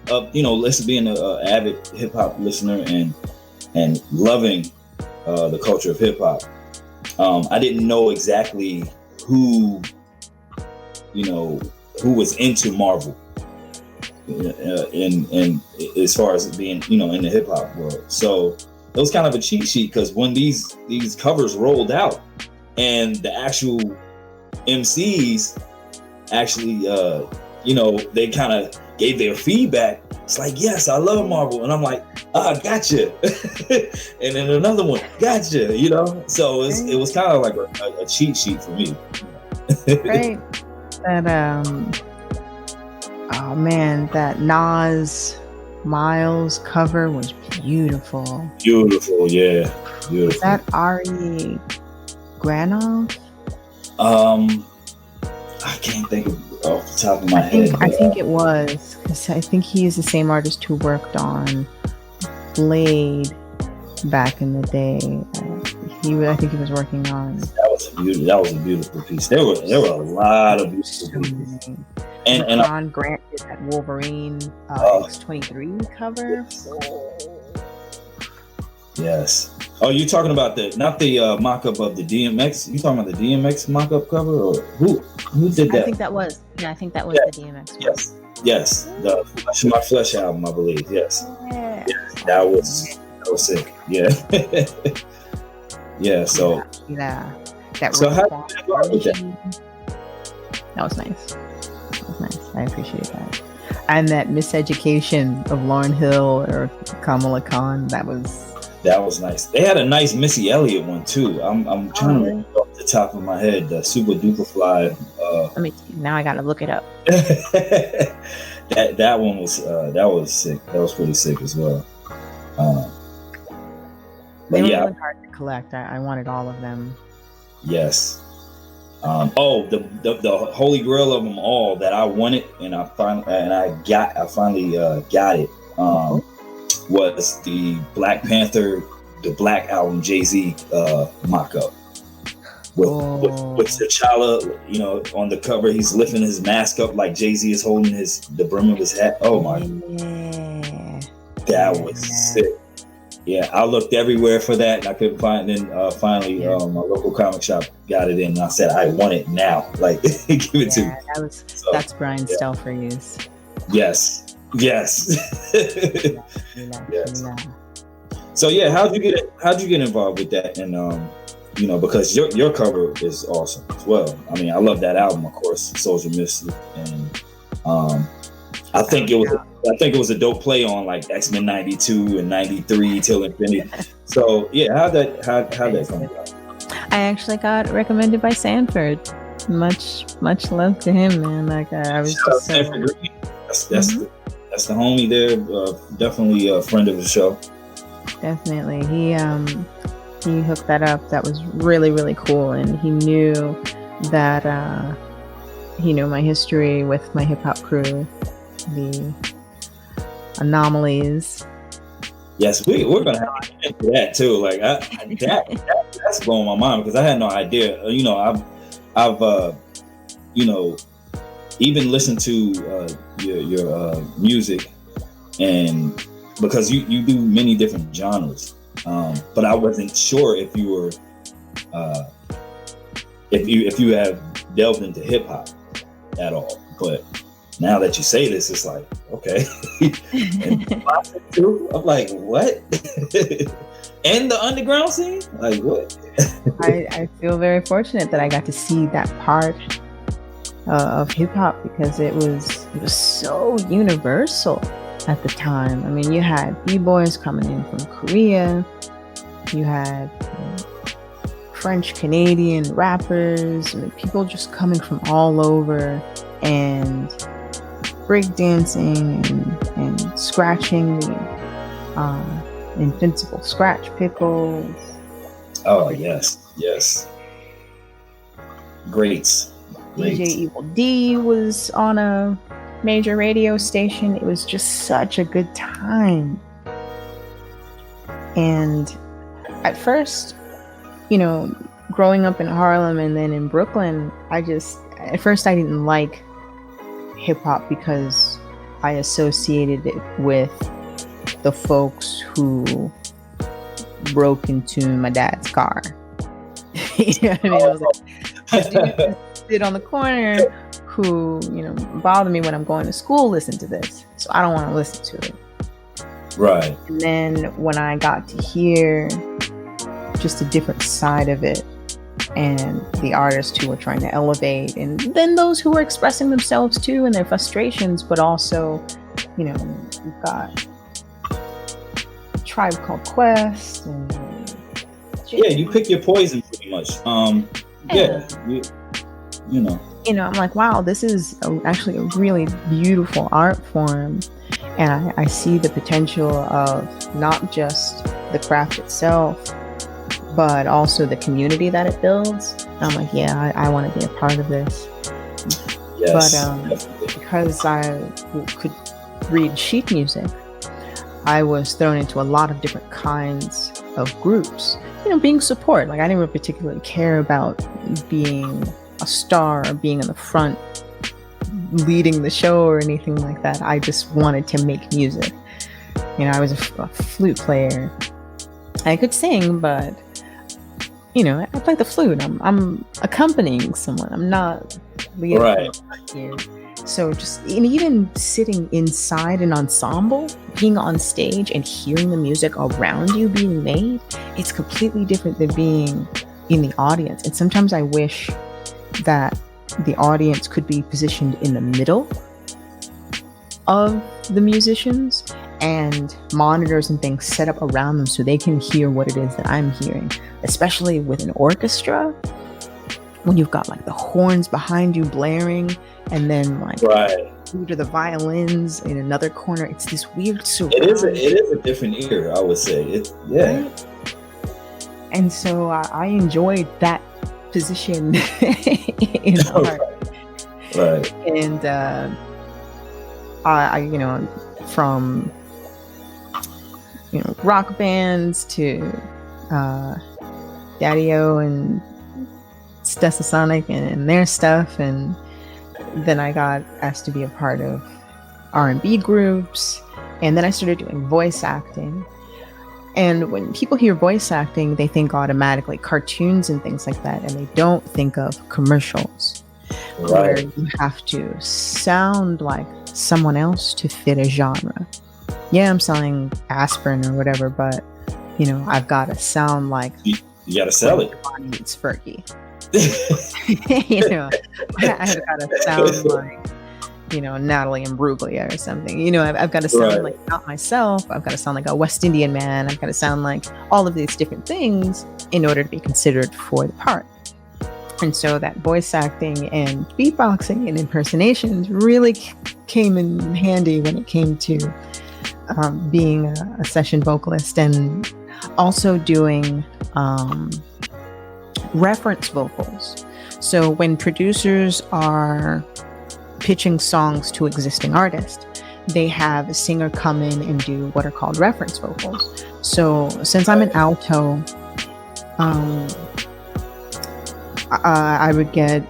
Listen, being an avid hip hop listener and loving the culture of hip hop, I didn't know exactly who was into Marvel, and as far as being in the hip hop world. So it was kind of a cheat sheet, because when these covers rolled out and the actual MCs actually they kind of gave their feedback. It's like, yes, I love Marvel. And I'm like, gotcha. And then another one, gotcha, So it was kind of like a cheat sheet for me. Right. That, that Nas Miles cover was beautiful. Beautiful, yeah. Beautiful. Is that Ari Granov? I can't think of off the top of my head. I think it was, because I think he is the same artist who worked on Blade back in the day. I think he was working on. That was a beautiful piece. There were a lot of beautiful pieces. And Ron Grant did that Wolverine X-23 cover. Yes. Oh, you're talking about not the mock-up of the DMX? You talking about the DMX mock-up cover, or who did that? I think that was the DMX one. Yes, the Flesh My Flesh album, I believe. Yes. Yeah. Yes, that was sick. Yeah. Yeah. So. Yeah. That So how did you go with that? That was nice. That was nice. I appreciate that. And that miseducation of Lauryn Hill or Kamala Khan, that was nice. They had a nice Missy Elliott one too. I'm trying to remember off the top of my head. The Super Duper Fly. Now I gotta look it up. that one was sick. That was pretty sick as well. They were really hard to collect. I wanted all of them. Yes. The holy grail of them all that I wanted, and I finally got it. Was the Black Panther, the Black album, Jay-Z mock-up with T'Challa, on the cover. He's lifting his mask up like Jay-Z is holding the brim of his hat. Oh my! Yeah. That was sick. Yeah, I looked everywhere for that and I couldn't find it. And finally, my local comic shop got it in, and I said, I want it now. Like, give it to me. That's Brian Stelfer use. Yes. Yes. So yeah, how'd you get involved with that? And because your cover is awesome as well. I mean, I love that album, of course, Soldier Mystic, and I think it was a dope play on like X-Men 92 and 93 till infinity. So yeah, how'd that come about? I actually got recommended by Sanford. Much love to him, man. Like I was just Sanford Green. That's the homie there. Definitely a friend of the show. Definitely, he hooked that up. That was really, really cool, and he knew that my history with my hip hop crew, the Anomalies. Yes, we're gonna have to get into that too. Like that's blowing my mind because I had no idea. I've even listened to your music, and because you do many different genres, but I wasn't sure if you were if you have delved into hip hop at all. But now that you say this, it's like, okay. And I'm like, what? And the underground scene? Like, what? I feel very fortunate that I got to see that part of hip hop because it was so universal at the time. I mean, you had b-boys coming in from Korea, you had French Canadian rappers, people just coming from all over and breakdancing and scratching the Invincible Scratch Pickles. Oh yes. Greats. DJ Evil D was on a major radio station. It was just such a good time. And at first, growing up in Harlem and then in Brooklyn, at first I didn't like hip hop because I associated it with the folks who broke into my dad's car. You know what I mean? I was like, this dude sit on the corner who, bother me when I'm going to school, listen to this. So I don't want to listen to it. Right. And then when I got to hear just a different side of it, and the artists who were trying to elevate, and then those who were expressing themselves too and their frustrations, but also, we've got Tribe Called Quest, and you pick your poison pretty much. I'm like, wow, this is actually a really beautiful art form, and I see the potential of not just the craft itself, but also the community that it builds. I'm like, yeah, I want to be a part of this. Yes, but because I could read sheet music, I was thrown into a lot of different kinds of groups. Being support. Like I didn't particularly care about being a star or being in the front leading the show or anything like that. I just wanted to make music. I was a flute player. I could sing, but I play the flute. I'm accompanying someone. I'm not Right. Here. So and even sitting inside an ensemble, being on stage and hearing the music around you being made, it's completely different than being in the audience. And sometimes I wish that the audience could be positioned in the middle of the musicians and monitors and things set up around them so they can hear what it is that I'm hearing, especially with an orchestra. When you've got like the horns behind you blaring, and then like due to the violins in another corner, it's this weird surround. It is a different ear, I would say. Right? And so I enjoyed that position in art. Right. And I from rock bands to Daddy-O and Stetsasonic and their stuff, and then I got asked to be a part of R&B groups, and then I started doing voice acting. And when people hear voice acting, they think automatically cartoons and things like that, and they don't think of commercials where you have to sound like someone else to fit a genre. Yeah, I'm selling aspirin or whatever, but I've got to sound like you got to sell it. It's Fergie. I've got to sound like Natalie Imbruglia or something. I've got to sound like not myself. I've got to sound like a West Indian man. I've got to sound like all of these different things in order to be considered for the part. And so that voice acting and beatboxing and impersonations really came in handy when it came to being a session vocalist, and also doing reference vocals. So when producers are pitching songs to existing artists, they have a singer come in and do what are called reference vocals. So since I'm an alto, I would get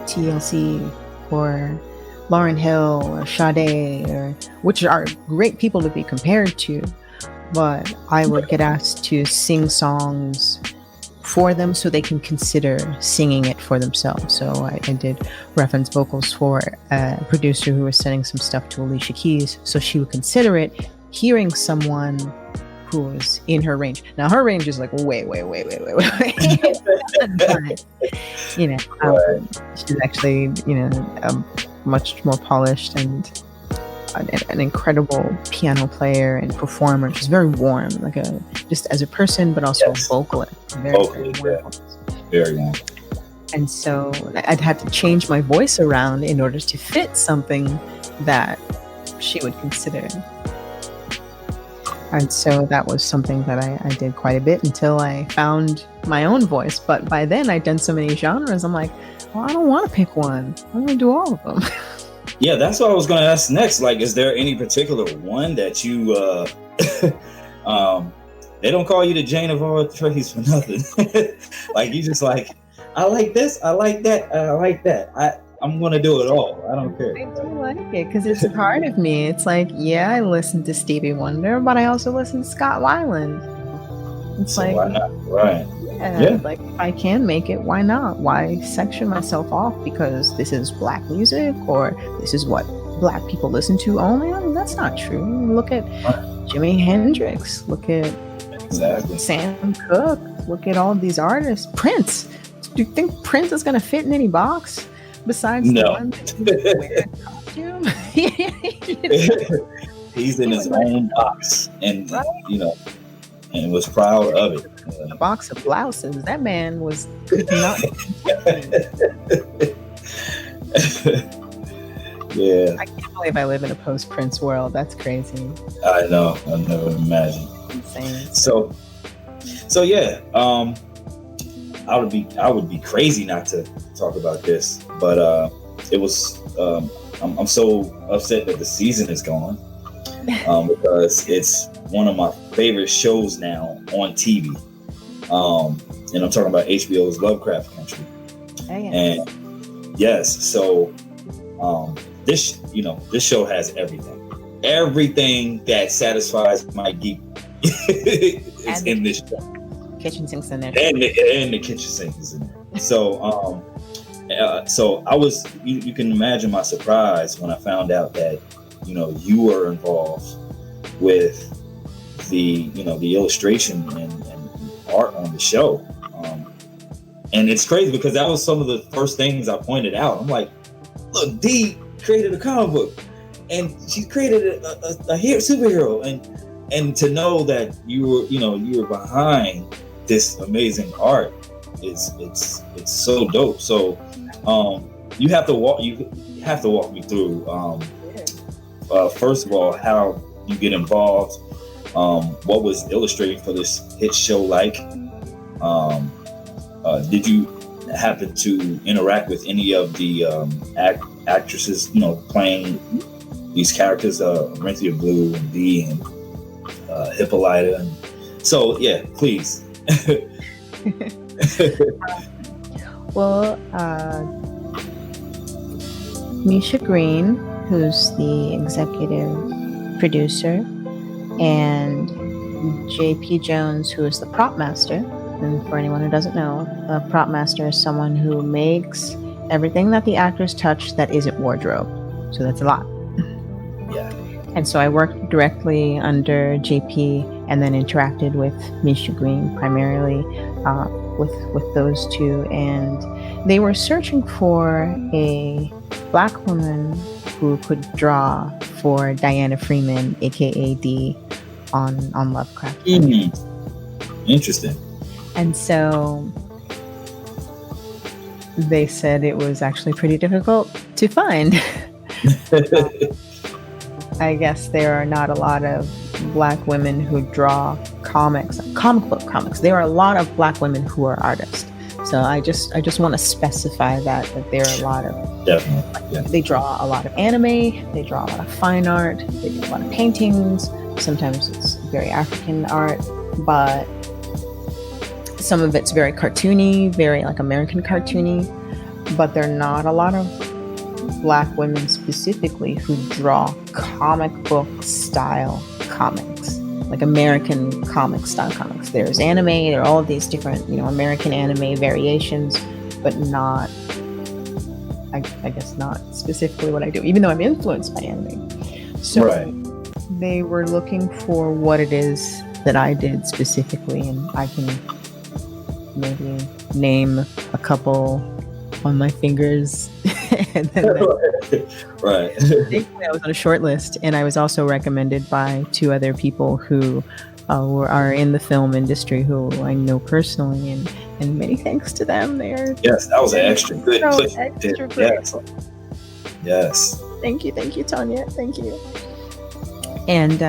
TLC or Lauryn Hill or Sade, which are great people to be compared to, but I would get asked to sing songs for them so they can consider singing it for themselves. So I did reference vocals for a producer who was sending some stuff to Alicia Keys, so she would consider it, hearing someone who was in her range. Now her range is like way. She's actually much more polished and an incredible piano player and performer. She's very warm, just as a person, but also a vocalist. Very warm. Very warm. And so I'd have to change my voice around in order to fit something that she would consider. And so that was something that I did quite a bit until I found my own voice. But by then I'd done so many genres, I'm like, well, I don't want to pick one. I'm going to do all of them. Yeah, that's what I was going to ask next. Like, is there any particular one that you, they don't call you the Jane of all trades for nothing. Like, you just like, I like this, I like that, I like that. I'm going to do it all. I don't care. I do like it because it's a part of me. It's like, yeah, I listen to Stevie Wonder, but I also listen to Scott Weiland. It's so like, why not? Right. Yeah. Like, if I can make it, why not? Why section myself off because this is black music or this is what black people listen to only? I mean, that's not true. Look at Jimi Hendrix. Look at Sam Cooke. Look at all of these artists. Prince. Do you think Prince is going to fit in any box besides the one that he wears a costume? He's in his own box, and and was proud of it. A box of blouses. That man was not. Yeah. I can't believe I live in a post-Prince world. That's crazy. I know. I never imagined. Insane. So yeah. I would be crazy not to talk about this, but it was. I'm so upset that the season is gone because it's one of my favorite shows now on TV. And I'm talking about HBO's Lovecraft Country. And yes, so this show has everything that satisfies my geek is in this show. Kitchen sinks in there, and the kitchen sink is in there. So So you can imagine my surprise when I found out that, you were involved with the illustration and art on the show. And it's crazy because that was some of the first things I pointed out. I'm like, look, Dee created a comic book and she created a superhero. And to know that you were behind this amazing art, it's so dope. So you have to walk me through first of all how you get involved, what was illustrating for this hit show like, did you happen to interact with any of the actresses playing these characters, Renthia Blue and Dee and Hippolyta, and so yeah, please. Well, Misha Green, who's the executive producer, and JP Jones, who is the prop master. And for anyone who doesn't know, a prop master is someone who makes everything that the actors touch that isn't wardrobe. So that's a lot. Yeah. And so I worked directly under JP and then interacted with Misha Green primarily with those two. And they were searching for a Black woman who could draw for Diana Freeman, aka Dee, on Lovecraft. Interesting. And so they said it was actually pretty difficult to find. I guess there are not a lot of Black women who draw comic book comics. There are a lot of Black women who are artists. So I just want to specify that there are a lot of, definitely, yeah. They draw a lot of anime, they draw a lot of fine art, they do a lot of paintings. Sometimes it's very African art, but some of it's very cartoony, very like American cartoony, but there are not a lot of Black women specifically who draw comic book style comics, like American comic style comics. There's anime, there are all of these different, American anime variations, but not, I guess not specifically what I do, even though I'm influenced by anime. So right. They were looking for what it is that I did specifically, and I can maybe name a couple on my fingers. And then right. Thankfully, I was on a short list, and I was also recommended by two other people who are in the film industry who I know personally, and many thanks to them. Yes, that was an extra good push. Yes. Thank you, Tanya. Thank you. And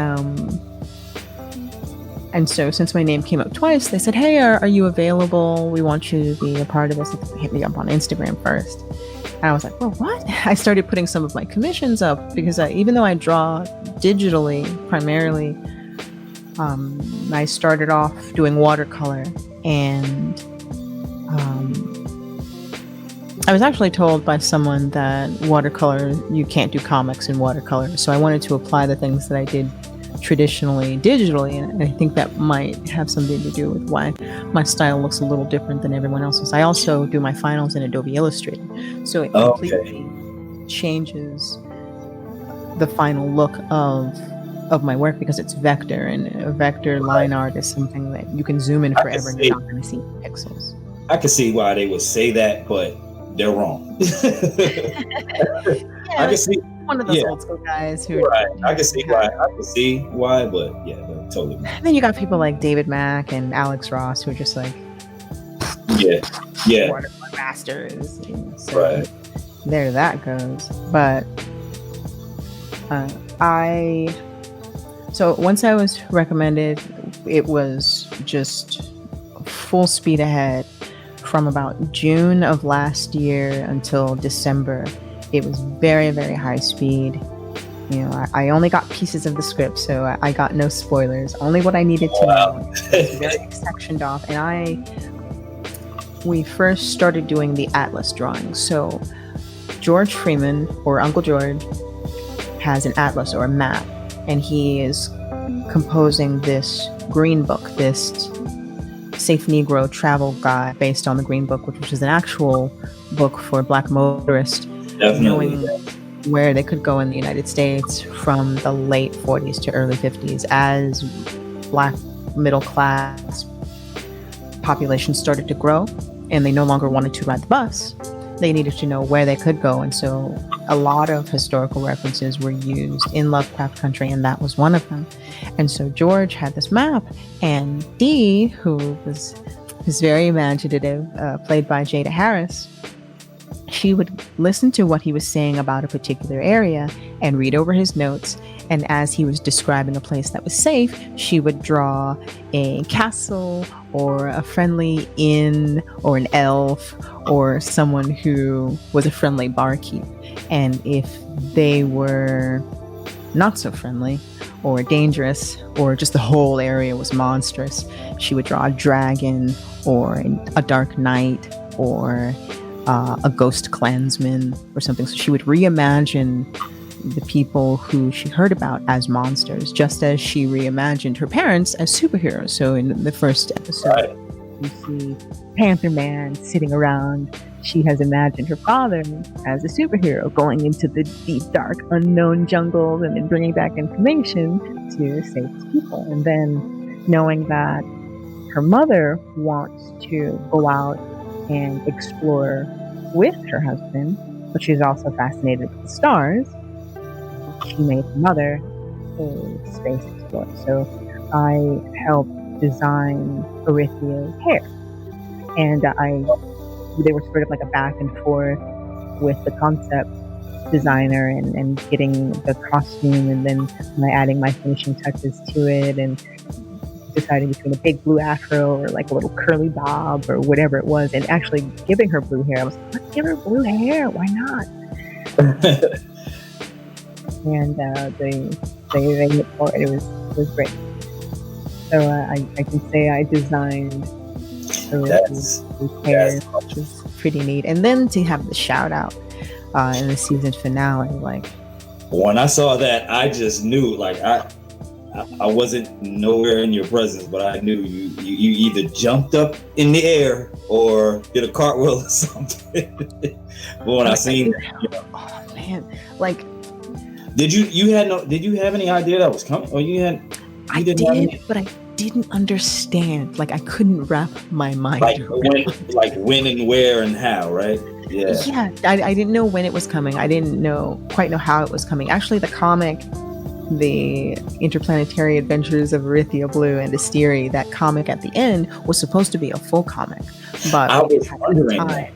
so since my name came up twice, they said, hey, are you available? We want you to be a part of this. They hit me up on Instagram first. And I was like, well, what? I started putting some of my commissions up because even though I draw digitally primarily, I started off doing watercolor. And I was actually told by someone that watercolor, you can't do comics in watercolor. So I wanted to apply the things that I did traditionally digitally, and I think that might have something to do with why my style looks a little different than everyone else's. I also do my finals in Adobe Illustrator, so it completely changes the final look of my work because it's vector, and a vector line art is something that you can zoom in forever and you're not going to see pixels. I can see why they would say that, but they're wrong. I can see one of those old school guys who right. I can see why, but yeah, they're totally wrong. And then you got people like David Mack and Alex Ross who are just like watercolor masters. So right. There that goes. But so once I was recommended, it was just full speed ahead from about June of last year until December. It was very, very high speed. I only got pieces of the script, so I got no spoilers. Only what I needed to know. It was very sectioned off. And we first started doing the atlas drawings. So George Freeman, or Uncle George, has an atlas or a map, and he is composing this green book, this Safe Negro travel guide based on the Green Book, which is an actual book for Black motorists, Definitely. knowing where they could go in the United States from the late 40s to early 50s as Black middle class population started to grow and they no longer wanted to ride the bus. They needed to know where they could go. And so a lot of historical references were used in Lovecraft Country, and that was one of them. And so George had this map, and Dee, who was very imaginative, played by Jada Harris, she would listen to what he was saying about a particular area and read over his notes. And as he was describing a place that was safe, she would draw a castle or a friendly inn or an elf or someone who was a friendly barkeep. And if they were not so friendly or dangerous, or just the whole area was monstrous, she would draw a dragon or a dark knight or a ghost clansman or something. So she would reimagine the people who she heard about as monsters, just as she reimagined her parents as superheroes. So in the first episode, you see Panther Man sitting around. She has imagined her father as a superhero going into the deep, dark, unknown jungles and then bringing back information to save his people. And then knowing that her mother wants to go out and explore with her husband, but she's also fascinated with the stars, she made her mother a space explorer. So I helped design Arithia's hair. And they were sort of like a back and forth with the concept designer and getting the costume, and then adding my finishing touches to it and deciding between a big blue afro or like a little curly bob or whatever it was, and actually giving her blue hair. I was like, let's give her blue hair, why not? And they hit for it. It was great. So I can say I designed Arithia's hair, which was pretty neat. And then to have the shout out in the season finale, like when I saw that, I just knew, like I wasn't nowhere in your presence, but I knew you either jumped up in the air or did a cartwheel or something. But when I seen that, oh man, like did you have any idea that was coming? Or I did, but I didn't understand. Like I couldn't wrap my mind around when and where and how, right? Yeah. I didn't know when it was coming. I didn't quite know how it was coming. Actually, the comic, The Interplanetary Adventures of Arithia Blue and Asteri, that comic at the end was supposed to be a full comic, but I was wondering that.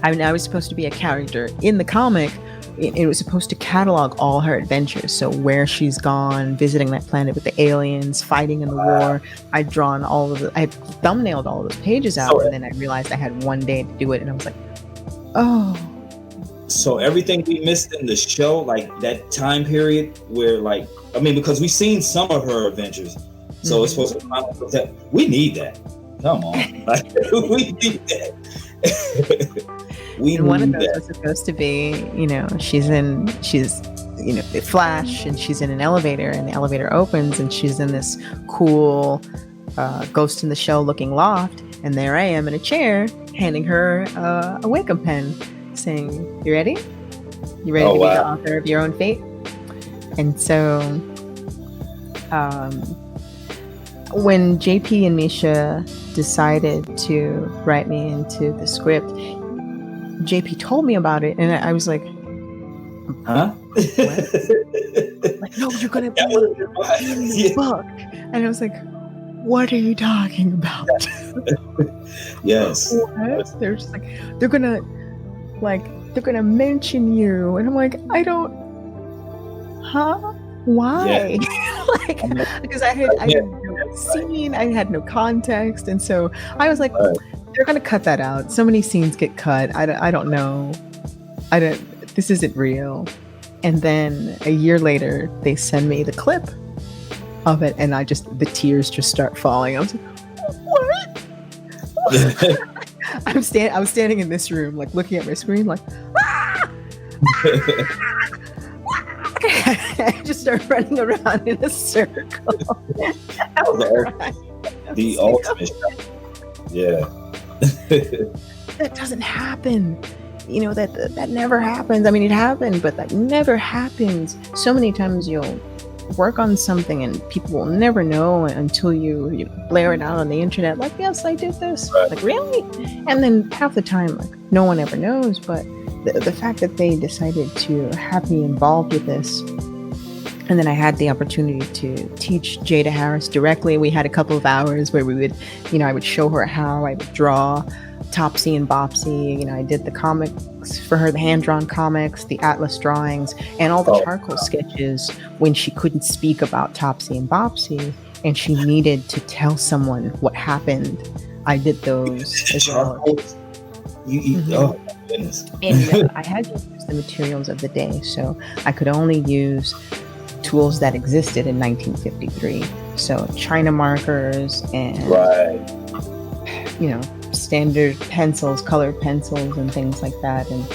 I was supposed to be a character in the comic. It was supposed to catalog all her adventures. So where she's gone, visiting that planet with the aliens, fighting in the war. I had thumbnailed all of those pages out, and then I realized I had one day to do it, and I was like, oh. So everything we missed in the show, like that time period where, like, I mean, because we've seen some of her adventures, so it's supposed to come out with that. We need that. Come on, like, we need that. One of those was supposed to be, she's Flash, and she's in an elevator, and the elevator opens, and she's in this cool Ghost in the Shell looking loft, and there I am in a chair handing her a Wacom pen, saying, "You ready? You ready to be the author of your own fate?" And so, when JP and Misha decided to write me into the script, JP told me about it, and I was like, "Huh? What?" Like, no, you're gonna be in the book. And I was like, "What are you talking about?" Yes. What? They're just like, they're gonna mention you, and I'm like, I don't. Huh? Why? Yeah. Because I had no scene, I had no context, and so I was like, they're gonna cut that out. So many scenes get cut. I don't know. This isn't real. And then a year later, they send me the clip of it, and the tears just start falling. I was like, what? I was standing in this room, like looking at my screen, like, ah! I just started running around in a circle. The ultimate shot. Yeah. that doesn't happen. That never happens. I mean, it happened, but that never happens. So many times you'll work on something and people will never know until you blare it out on the internet, like, yes, I did this. Right. Like, really? And then half the time, like, no one ever knows. But the fact that they decided to have me involved with this, and then I had the opportunity to teach Jada Harris directly. We had a couple of hours where we would, I would show her how I would draw Topsy and Bopsy. I did the comics for her, the hand-drawn comics, the atlas drawings, and all the charcoal sketches when she couldn't speak about Topsy and Bopsy and she needed to tell someone what happened. I did those as well. Oh my goodness. And I had to use the materials of the day, so I could only use tools that existed in 1953. So China markers and standard pencils, colored pencils and things like that. And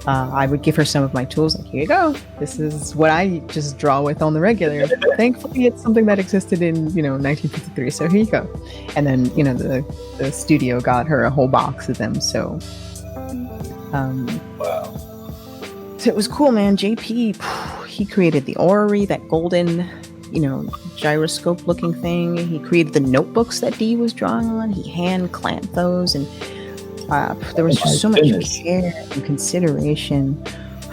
I would give her some of my tools, like, here you go. This is what I just draw with on the regular. Thankfully, it's something that existed in, 1953. So here you go. And then, the studio got her a whole box of them. So, wow. So it was cool, man. JP, he created the orrery, that golden, gyroscope looking thing. He created the notebooks that Dee was drawing on. He hand clamped those, and there was just so much care and consideration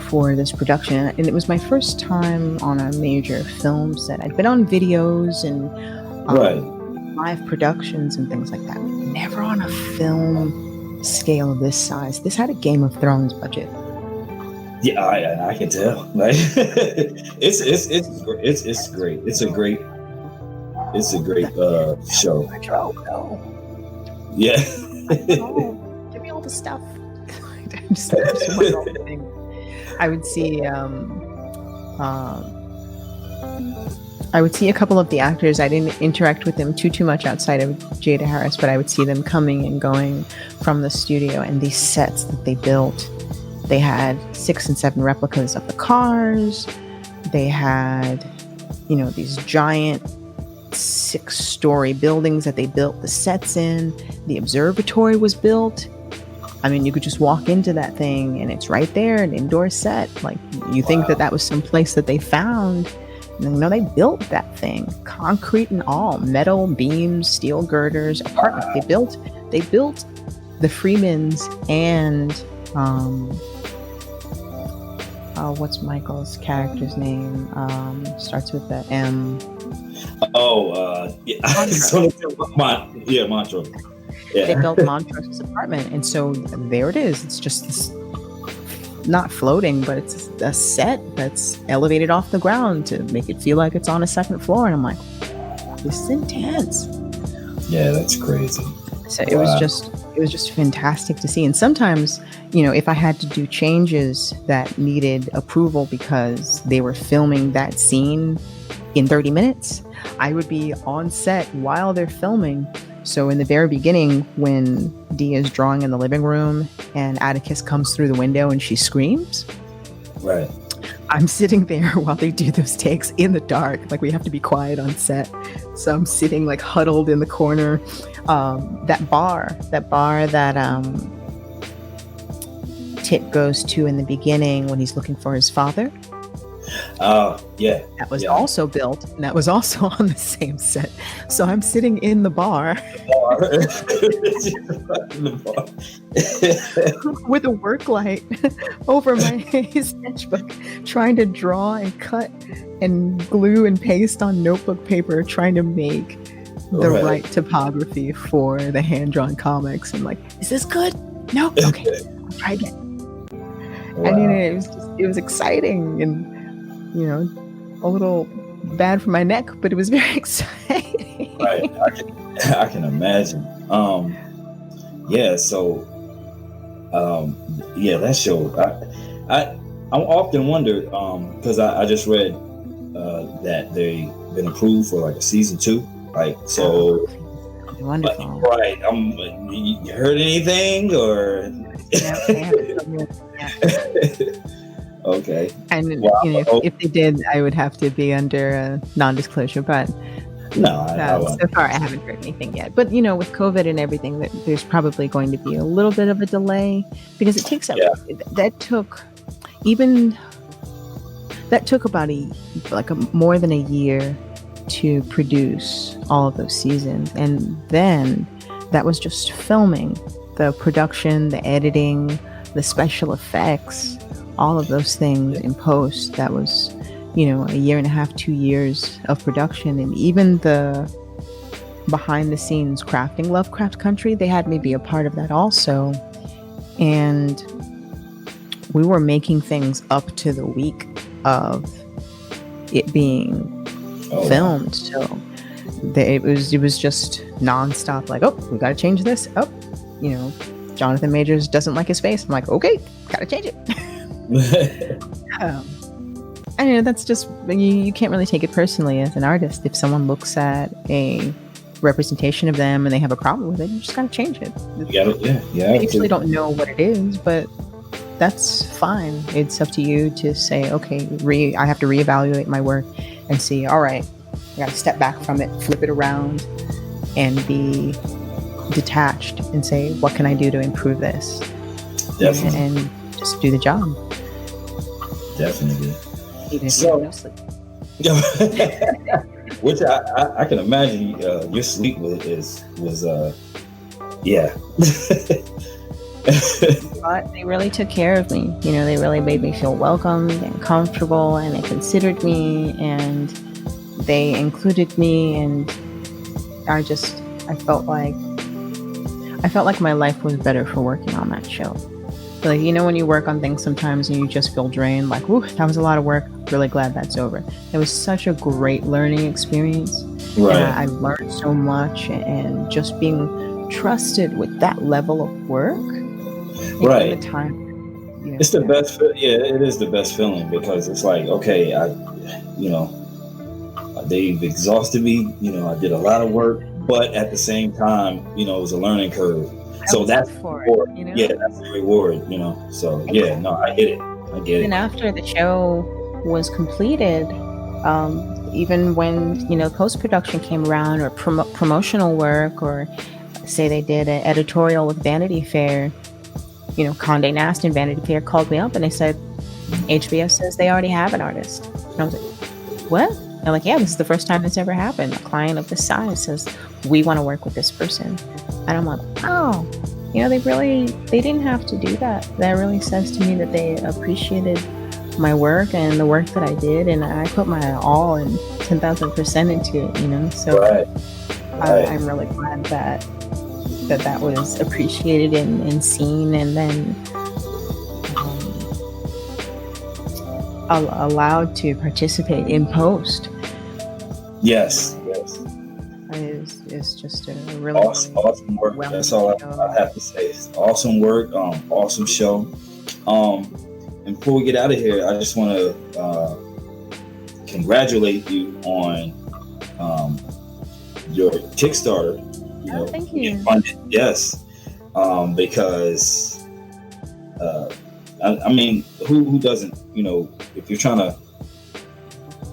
for this production. And it was my first time on a major film set. I'd been on videos and live productions and things like that. Never on a film scale of this size. This had a Game of Thrones budget. Yeah, I can tell. Like, it's great. It's a great show. Yeah. Give me all the stuff. I would see a couple of the actors. I didn't interact with them too much outside of Jada Harris, but I would see them coming and going from the studio, and these sets that they built. They had 6 and 7 replicas of the cars. They had, these giant 6-story buildings that they built the sets in. The observatory was built. I mean, you could just walk into that thing and it's right there, an indoor set. Like, you think that was some place that they found. No, they built that thing, concrete and all, metal beams, steel girders, apartment. They built the Freemans and what's Michael's character's name? Starts with the M. Montrose. Yeah. They built Montrose's apartment, and so there it is. It's just this, not floating, but it's a set that's elevated off the ground to make it feel like it's on a second floor. And I'm like, this is intense. Yeah, that's crazy. So it was just fantastic to see. And sometimes, if I had to do changes that needed approval because they were filming that scene in 30 minutes, I would be on set while they're filming. So in the very beginning, when Dee is drawing in the living room and Atticus comes through the window and she screams, right, I'm sitting there while they do those takes in the dark. Like, we have to be quiet on set. So I'm sitting like huddled in the corner. That bar that Tit goes to in the beginning when he's looking for his father. Yeah. That was also built, and that was also on the same set. So I'm sitting in the bar. With a work light over my sketchbook, trying to draw and cut and glue and paste on notebook paper, trying to make the right typography for the hand-drawn comics. And like, is this good? No? Okay, I'll try again. Wow. I mean, it was exciting and, a little bad for my neck, but it was very exciting. Right, I can imagine. That show. I often wonder because I just read that they've been approved for like a season 2. Like, so. Wonderful. Right. You heard anything or? Okay. And if they did, I would have to be under a non-disclosure. But No, So far I haven't heard anything yet. But with COVID and everything, there's probably going to be a little bit of a delay because it takes that took about more than a year to produce all of those seasons, and then that was just filming, the production, the editing, the special effects, all of those things in post. That was a year and a half, 2 years of production. And even the behind the scenes crafting Lovecraft Country, they had me be a part of that also. And we were making things up to the week of it being filmed. So it was just nonstop, like, oh, we gotta change this. Oh, Jonathan Majors doesn't like his face. I'm like, okay, gotta change it. And that's just, you can't really take it personally as an artist. If someone looks at a representation of them and they have a problem with it, you just gotta change it. I usually don't know what it is, but that's fine. It's up to you to say, okay, I have to reevaluate my work and see, all right, I gotta step back from it, flip it around, and be detached and say, what can I do to improve this? Definitely. And just do the job. Definitely. Even if you have no sleep. Which I can imagine your sleep was yeah. But they really took care of me. They really made me feel welcomed and comfortable, and they considered me, and they included me, and I felt like my life was better for working on that show. Like, when you work on things sometimes and you just feel drained, like, whew, that was a lot of work. Really glad that's over. It was such a great learning experience. Right. And I learned so much, and just being trusted with that level of work. Right. The time. It's the best. Yeah, it is the best feeling, because it's like, okay, they've exhausted me. I did a lot of work, but at the same time, it was a learning curve. So that's the reward. Yeah, that's the reward. So yeah, no, I get it. And after the show was completed, even when post-production came around, or promotional work, or say they did an editorial with Vanity Fair, Condé Nast and Vanity Fair called me up and they said, HBO says they already have an artist. And I was like, what? They're like, yeah, this is the first time it's ever happened. A client of this size says, we want to work with this person. And I'm like, oh, they didn't have to do that. That really says to me that they appreciated my work and the work that I did, and I put my all and 10,000% into it, so right. I'm really glad that was appreciated and seen, and then allowed to participate in post. Yes. It's just a really awesome work. That's all I have to say. It's awesome work. Awesome show. And before we get out of here, I just want to congratulate you on your Kickstarter. Thank you. Funded, yes, because I mean, who doesn't? If you're trying to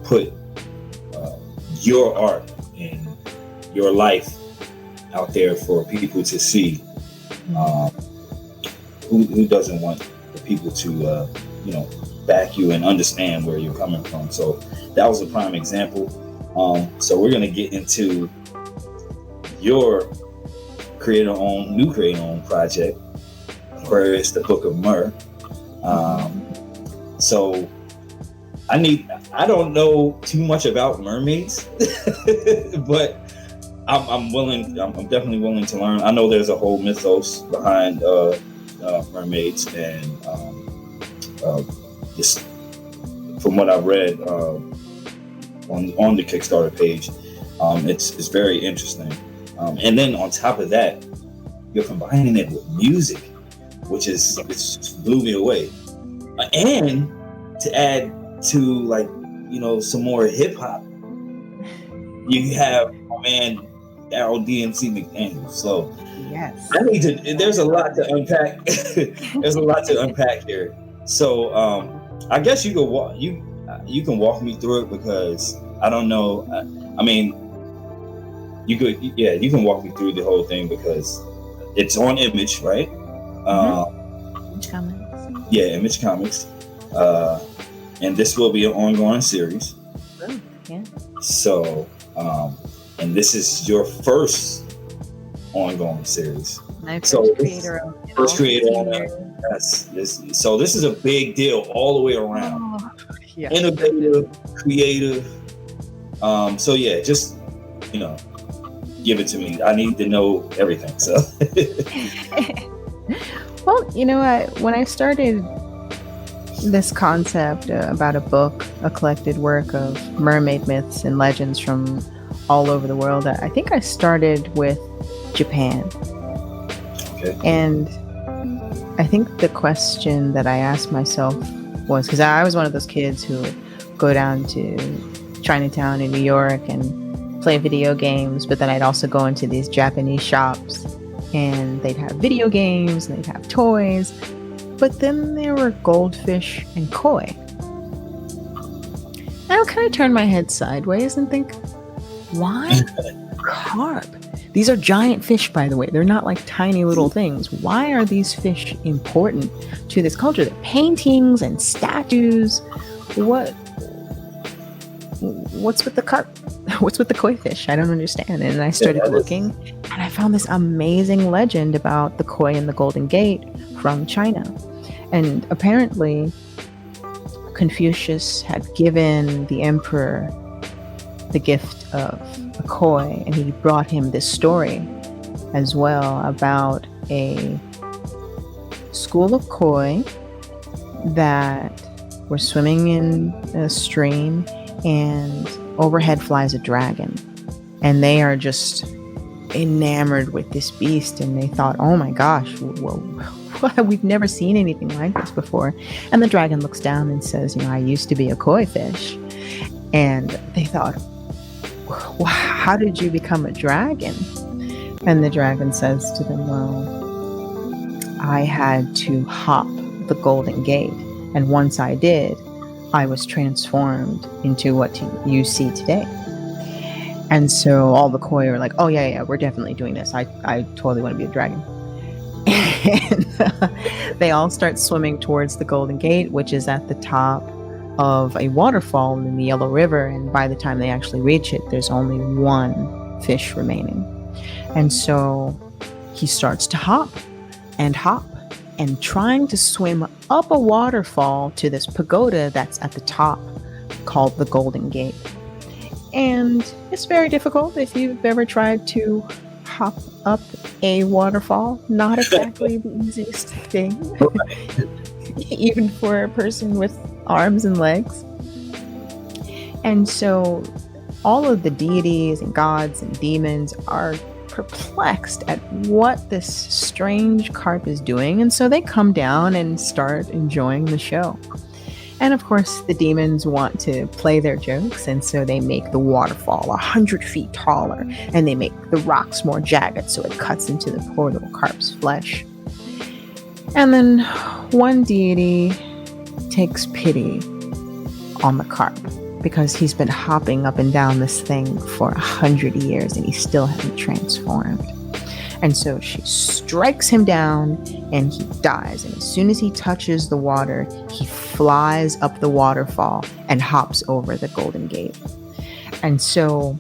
put your art and your life out there for people to see, who doesn't want the people to back you and understand where you're coming from? So that was a prime example. So we're gonna get into your new creator-owned project, Aquarius, the Book of Mer. So I don't know too much about mermaids, but I'm definitely willing to learn. I know there's a whole mythos behind mermaids, and just from what I've read on the Kickstarter page, it's very interesting. And then on top of that, you're combining it with music, which just blew me away. And to add to some more hip hop, you have my man Daryl DMC McDaniel. So yes, there's a lot to unpack. There's a lot to unpack here. So I guess you can walk me through it, because I don't know. I mean, you can walk me through the whole thing because it's on Image, right? Image Comics. Yeah, Image Comics. And this will be an ongoing series. Oh, yeah. So, and this is your first ongoing series. My first creator. First creator. Yes. So this is a big deal all the way around. Oh, yeah. Innovative, creative. So yeah, just give it to me. I need to know everything. So. Well, when I started this concept about a book, a collected work of mermaid myths and legends from all over the world, I think I started with Japan. Okay. And I think the question that I asked myself was, because I was one of those kids who would go down to Chinatown in New York and play video games, but then I'd also go into these Japanese shops and they'd have video games and they'd have toys, but then there were goldfish and koi. And I would kind of turn my head sideways and think, why carp? These are giant fish, by the way. They're not like tiny little things. Why are these fish important to this culture? They're paintings and statues. What's with the carp? What's with the koi fish? I don't understand. And I started looking, and I found this amazing legend about the koi and the Golden Gate from China. And apparently, Confucius had given the emperor the gift of a koi, and he brought him this story as well about a school of koi that were swimming in a stream, and overhead flies a dragon, and they are just enamored with this beast, and they thought, oh my gosh, we've never seen anything like this before. And the dragon looks down and says, I used to be a koi fish. And they thought, how did you become a dragon? And the dragon says to them, well, I had to hop the Golden Gate, and once I did, I was transformed into what you see today. And so all the koi are like, oh yeah, we're definitely doing this. I totally want to be a dragon. And they all start swimming towards the Golden Gate, which is at the top of a waterfall in the Yellow River. And by the time they actually reach it, there's only one fish remaining. And so he starts to hop and trying to swim up a waterfall to this pagoda that's at the top called the Golden Gate. And it's very difficult if you've ever tried to hop up a waterfall. Not exactly the easiest thing, even for a person with arms and legs. And so all of the deities and gods and demons are perplexed at what this strange carp is doing, and so they come down and start enjoying the show. And of course, the demons want to play their jokes, and so they make the waterfall 100 feet taller, and they make the rocks more jagged so it cuts into the poor little carp's flesh. And then one deity takes pity on the carp because he's been hopping up and down this thing for 100 years and he still hasn't transformed. And so she strikes him down and he dies. And as soon as he touches the water, he flies up the waterfall and hops over the Golden Gate. And so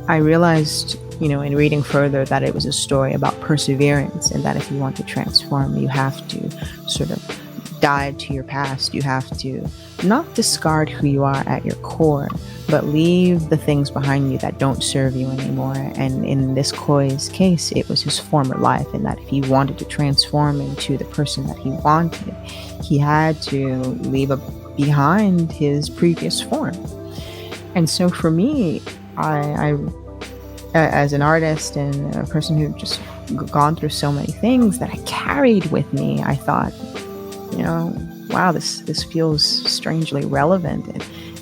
I realized, in reading further, that it was a story about perseverance, and that if you want to transform, you have to sort of die to your past. You have to not discard who you are at your core, but leave the things behind you that don't serve you anymore. And in this koi's case, it was his former life, and that if he wanted to transform into the person that he wanted, he had to leave behind his previous form. And so for me, I as an artist and a person who just gone through so many things that I carried with me, I thought, wow, this feels strangely relevant.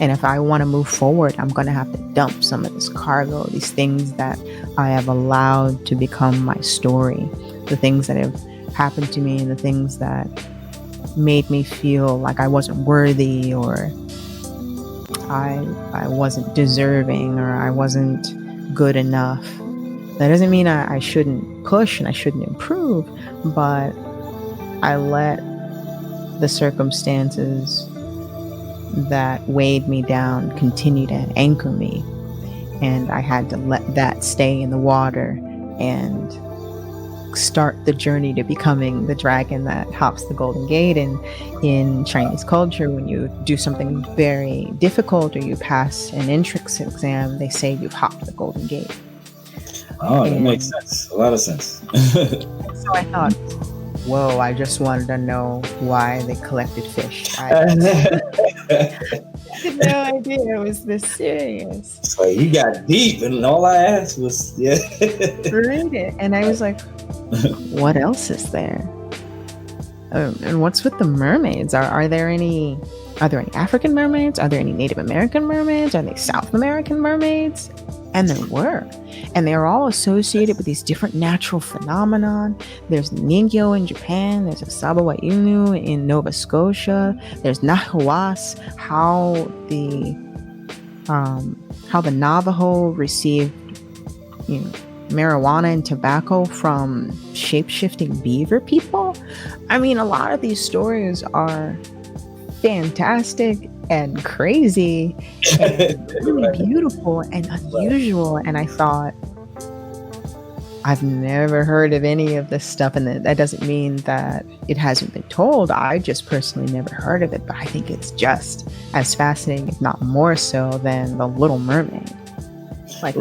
And if I want to move forward, I'm going to have to dump some of this cargo, these things that I have allowed to become my story, the things that have happened to me and the things that made me feel like I wasn't worthy, or I wasn't deserving, or I wasn't good enough. That doesn't mean I shouldn't push and I shouldn't improve, but I let the circumstances that weighed me down continue to anchor me. And I had to let that stay in the water and start the journey to becoming the dragon that hops the Golden Gate. And in Chinese culture, when you do something very difficult or you pass an entrance exam, they say you've hopped the Golden Gate. Oh, that makes sense. A lot of sense. So I thought, whoa, I just wanted to know why they collected fish. I had no idea it was this serious. So you got deep, and all I asked was, read it. And I was like, what else is there? And what's with the mermaids? Are there any African mermaids? Are there any Native American mermaids? Are they South American mermaids? And there were. And they're all associated with these different natural phenomenon. There's Ningyo in Japan. There's a Sabawa-Inu in Nova Scotia. There's Nahuas, how the Navajo received, marijuana and tobacco from shape-shifting beaver people. I mean, a lot of these stories are fantastic and crazy and really beautiful and unusual. And I thought, I've never heard of any of this stuff, and that doesn't mean that it hasn't been told. I just personally never heard of it, but I think it's just as fascinating, if not more so, than The Little Mermaid. Like,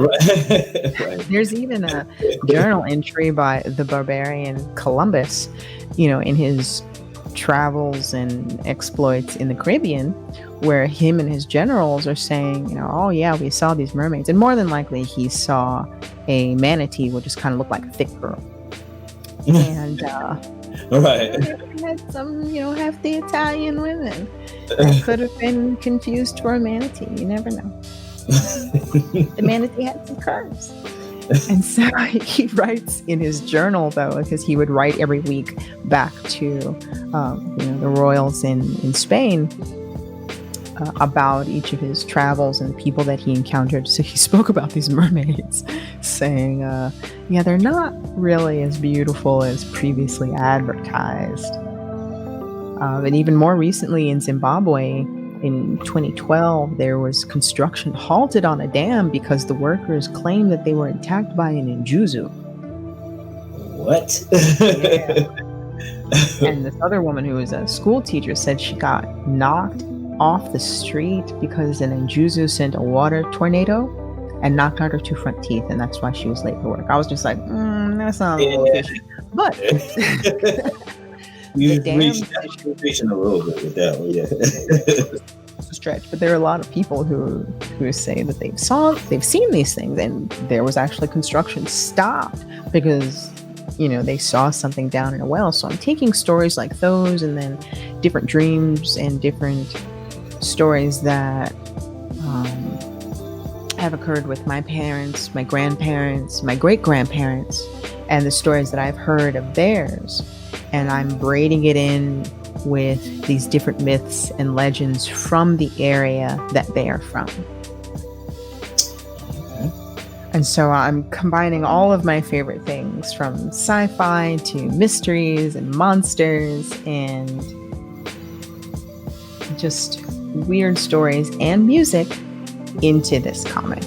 there's even a journal entry by the barbarian Columbus, in his travels and exploits in the Caribbean, where him and his generals are saying, oh yeah, we saw these mermaids, and more than likely he saw a manatee, which just kind of looked like a thick girl, and right, had some, hefty Italian women that could have been confused for a manatee. You never know. The manatee had some curves. And so he writes in his journal, though, because he would write every week back to the royals in Spain about each of his travels and the people that he encountered. So he spoke about these mermaids, saying, they're not really as beautiful as previously advertised. And even more recently in Zimbabwe, in 2012, there was construction halted on a dam because the workers claimed that they were attacked by an Injuzu. What? Yeah. And this other woman who was a school teacher said she got knocked off the street because an Injuzu sent a water tornado and knocked out her 2 front teeth, and that's why she was late for work. I was just like, that sounds a little fishy. But you're reaching a little bit with that one, yeah. Stretch, but there are a lot of people who say that they've seen these things, and there was actually construction stopped because they saw something down in a well. So I'm taking stories like those, and then different dreams and different stories that have occurred with my parents, my grandparents, my great-grandparents, and the stories that I've heard of theirs, and I'm braiding it in with these different myths and legends from the area that they are from. Okay. And so I'm combining all of my favorite things, from sci-fi to mysteries and monsters and just weird stories and music into this comic.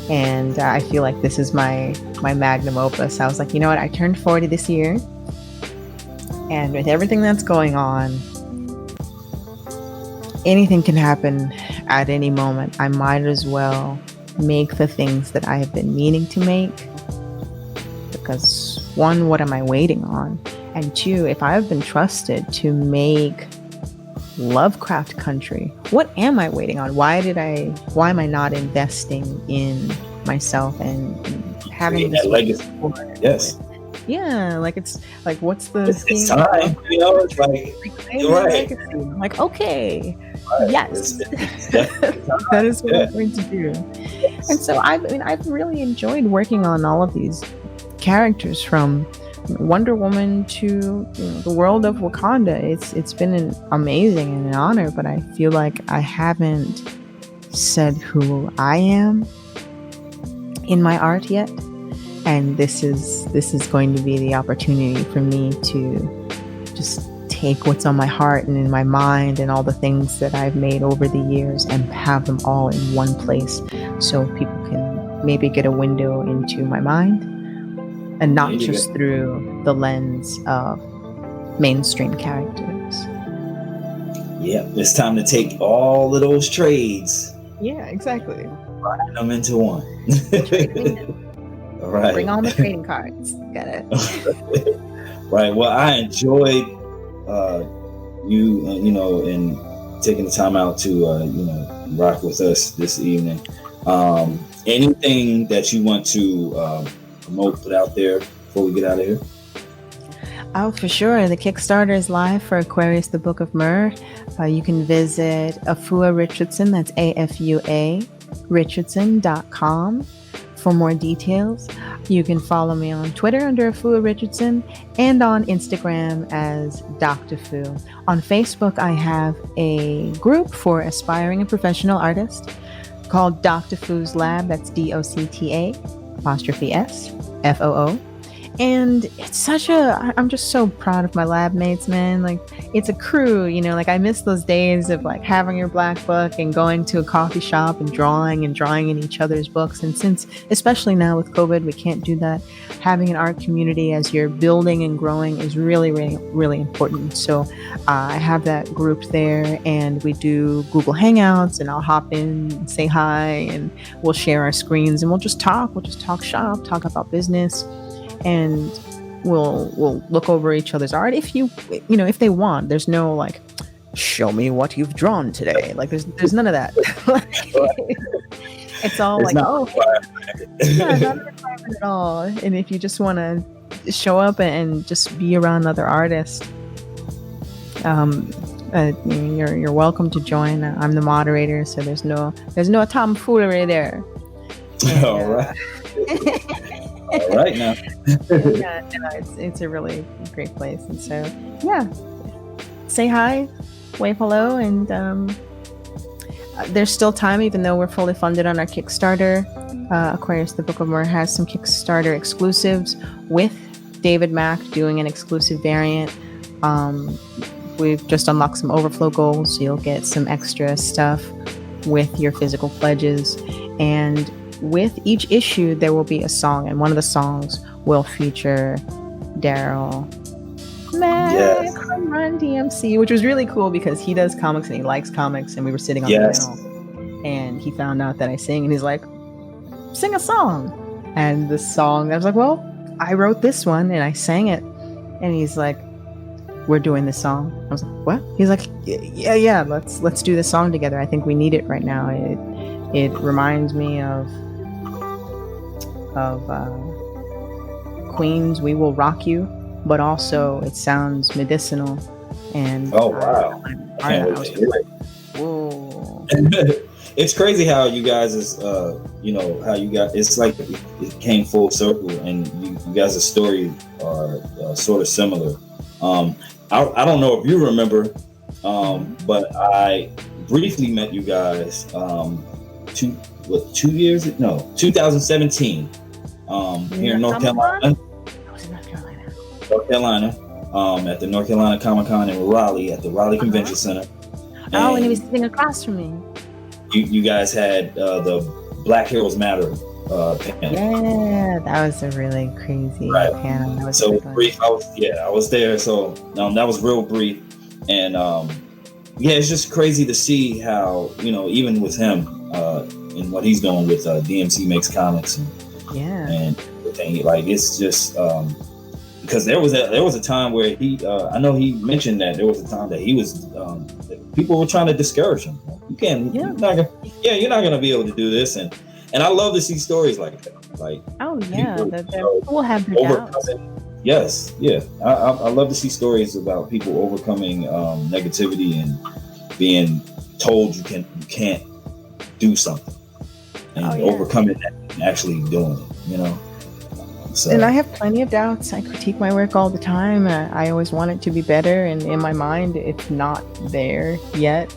And I feel like this is my magnum opus. I was like, what? I turned 40 this year. And with everything that's going on, anything can happen at any moment. I might as well make the things that I have been meaning to make. Because 1, what am I waiting on? And 2, if I have been trusted to make Lovecraft country, what am I waiting on? Why am I not investing in myself and having this legacy? Yes. Yeah, it's like, what's the it's time, it's like, you're right. I'm like, okay, right. Yes, that is what I'm going to do. And so I've really enjoyed working on all of these characters, from Wonder Woman to the world of Wakanda. It's been amazing and an honor, but I feel like I haven't said who I am in my art yet. And this is going to be the opportunity for me to just take what's on my heart and in my mind and all the things that I've made over the years and have them all in one place, so people can maybe get a window into my mind, and not just through the lens of mainstream characters. Yeah, it's time to take all of those trades. Yeah, exactly. Put them into one. All right. Bring on the trading cards. Got it. Right. Well, I enjoyed you, and taking the time out to, rock with us this evening. Anything that you want to promote, put out there before we get out of here? Oh, for sure. The Kickstarter is live for Aquarius, the Book of Mer. You can visit Afua Richardson, that's AFUA, Richardson.com for more details. You can follow me on Twitter under Afua Richardson and on Instagram as Dr. Fu. On Facebook, I have a group for aspiring and professional artists called Dr. Fu's Lab. That's DOCTA''S''FOO. And it's I'm just so proud of my lab mates, man. Like, it's a crew, like I miss those days of like having your black book and going to a coffee shop and drawing in each other's books. And since, especially now with COVID, we can't do that, having an art community as you're building and growing is really, really, really important. So I have that group there, and we do Google Hangouts, and I'll hop in and say hi, and we'll share our screens, and we'll just talk shop, talk about business. And we'll look over each other's art if if they want. There's no like, show me what you've drawn today. Like there's none of that. It's all it's like, yeah, not a requirement at all. And if you just want to show up and just be around other artists, you're welcome to join. I'm the moderator, so there's no tomfoolery there. And, all right. All right now. It's a really great place, and so yeah, say hi, wave hello, and there's still time, even though we're fully funded on our Kickstarter. Aquarius, the Book of Mer has some Kickstarter exclusives with David Mack doing an exclusive variant. We've just unlocked some overflow goals, so you'll get some extra stuff with your physical pledges. And with each issue, there will be a song, and one of the songs will feature Daryl Mack from Run DMC, which was really cool because he does comics and he likes comics. And we were sitting on the panel, and he found out that I sing, and he's like, "Sing a song." And the song, I was like, "Well, I wrote this one and I sang it." And he's like, "We're doing this song." I was like, "What?" He's like, "Yeah, let's do this song together. I think we need it right now. It reminds me of Queen's We Will Rock You, but also it sounds medicinal." And oh wow, I was like, whoa. It's crazy how you guys is how you got, it's like it came full circle, and you guys' story are sort of similar. I don't know if you remember, but I briefly met you guys 2017 here in North Carolina. At the North Carolina Comic-Con in Raleigh at the Raleigh Convention Center. And he was sitting across from me. You guys had the Black Heroes Matter panel. Yeah, that was a really crazy panel. That was so brief. I was there. So that was real brief, and it's just crazy to see how even with him and what he's doing with DMC Makes Comics and everything. Like it's just because there was a time where he I know he mentioned that there was a time that he was people were trying to discourage him. You're not gonna be able to do this, and I love to see stories like that. Like we'll have their doubts. Yes, I love to see stories about people overcoming negativity and being told you can't do something and overcoming that and actually doing it. So. And I have plenty of doubts. I critique my work all the time. I always want it to be better, and in my mind, it's not there yet.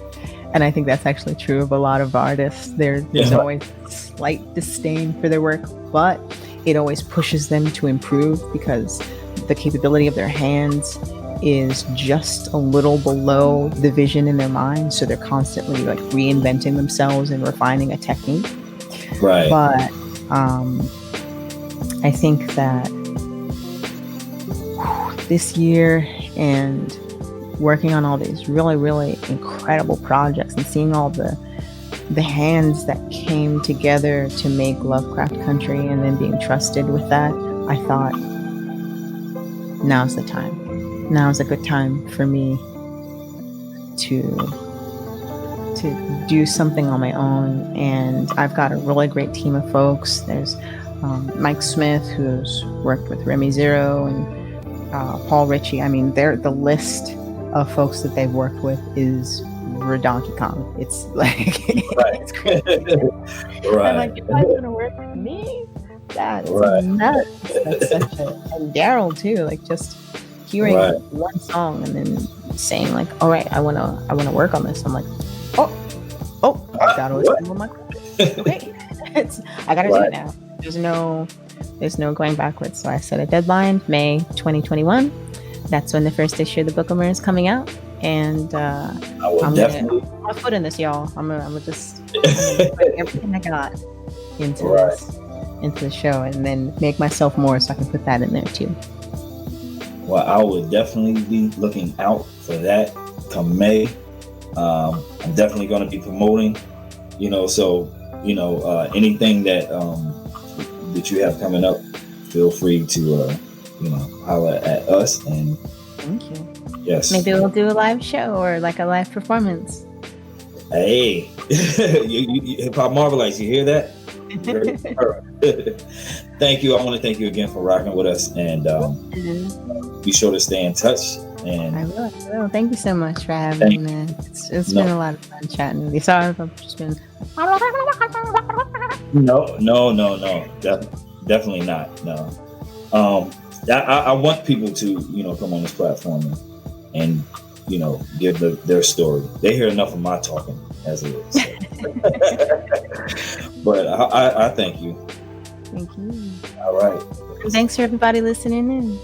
And I think that's actually true of a lot of artists. There's always slight disdain for their work, but it always pushes them to improve because the capability of their hands is just a little below the vision in their mind. So they're constantly like reinventing themselves and refining a technique. Right. But I think that this year and working on all these really, really incredible projects and seeing all the hands that came together to make Lovecraft Country and then being trusted with that, I thought, now's the time. Now's a good time for me to do something on my own. And I've got a really great team of folks. There's Mike Smith, who's worked with Remy Zero, and Paul Ritchie. I mean, the list of folks that they've worked with is Donkey Kong. It's like, it's crazy. Right. I'm like, you guys want to work with me? That's nuts. That's such a, and Daryl too, like just hearing one song and then saying like, all right, I wanna work on this. I'm like, oh, I gotta listen to my okay. I gotta do it now. There's no going backwards. So I set a deadline, May 2021. That's when the first issue of the Book of Mer is coming out. And I'm gonna put my foot in this, y'all. I'm gonna just put everything I got into the show, and then make myself more so I can put that in there too. Well, I would definitely be looking out for that come May. I'm definitely going to be promoting, so anything that that you have coming up, feel free to holler at us. And thank you. Yes, maybe we'll do a live show or like a live performance. Hey, you hip hop Marvelites, you hear that? Thank you. I want to thank you again for rocking with us, and be sure to stay in touch. And I will. Thank you so much for having me. It's been a lot of fun chatting with you. Sorry if I've just been. No. Definitely not. No. I want people to come on this platform and give their story. They hear enough of my talking as it is. So. But I thank you. Thank you. All right. Thanks for everybody listening in.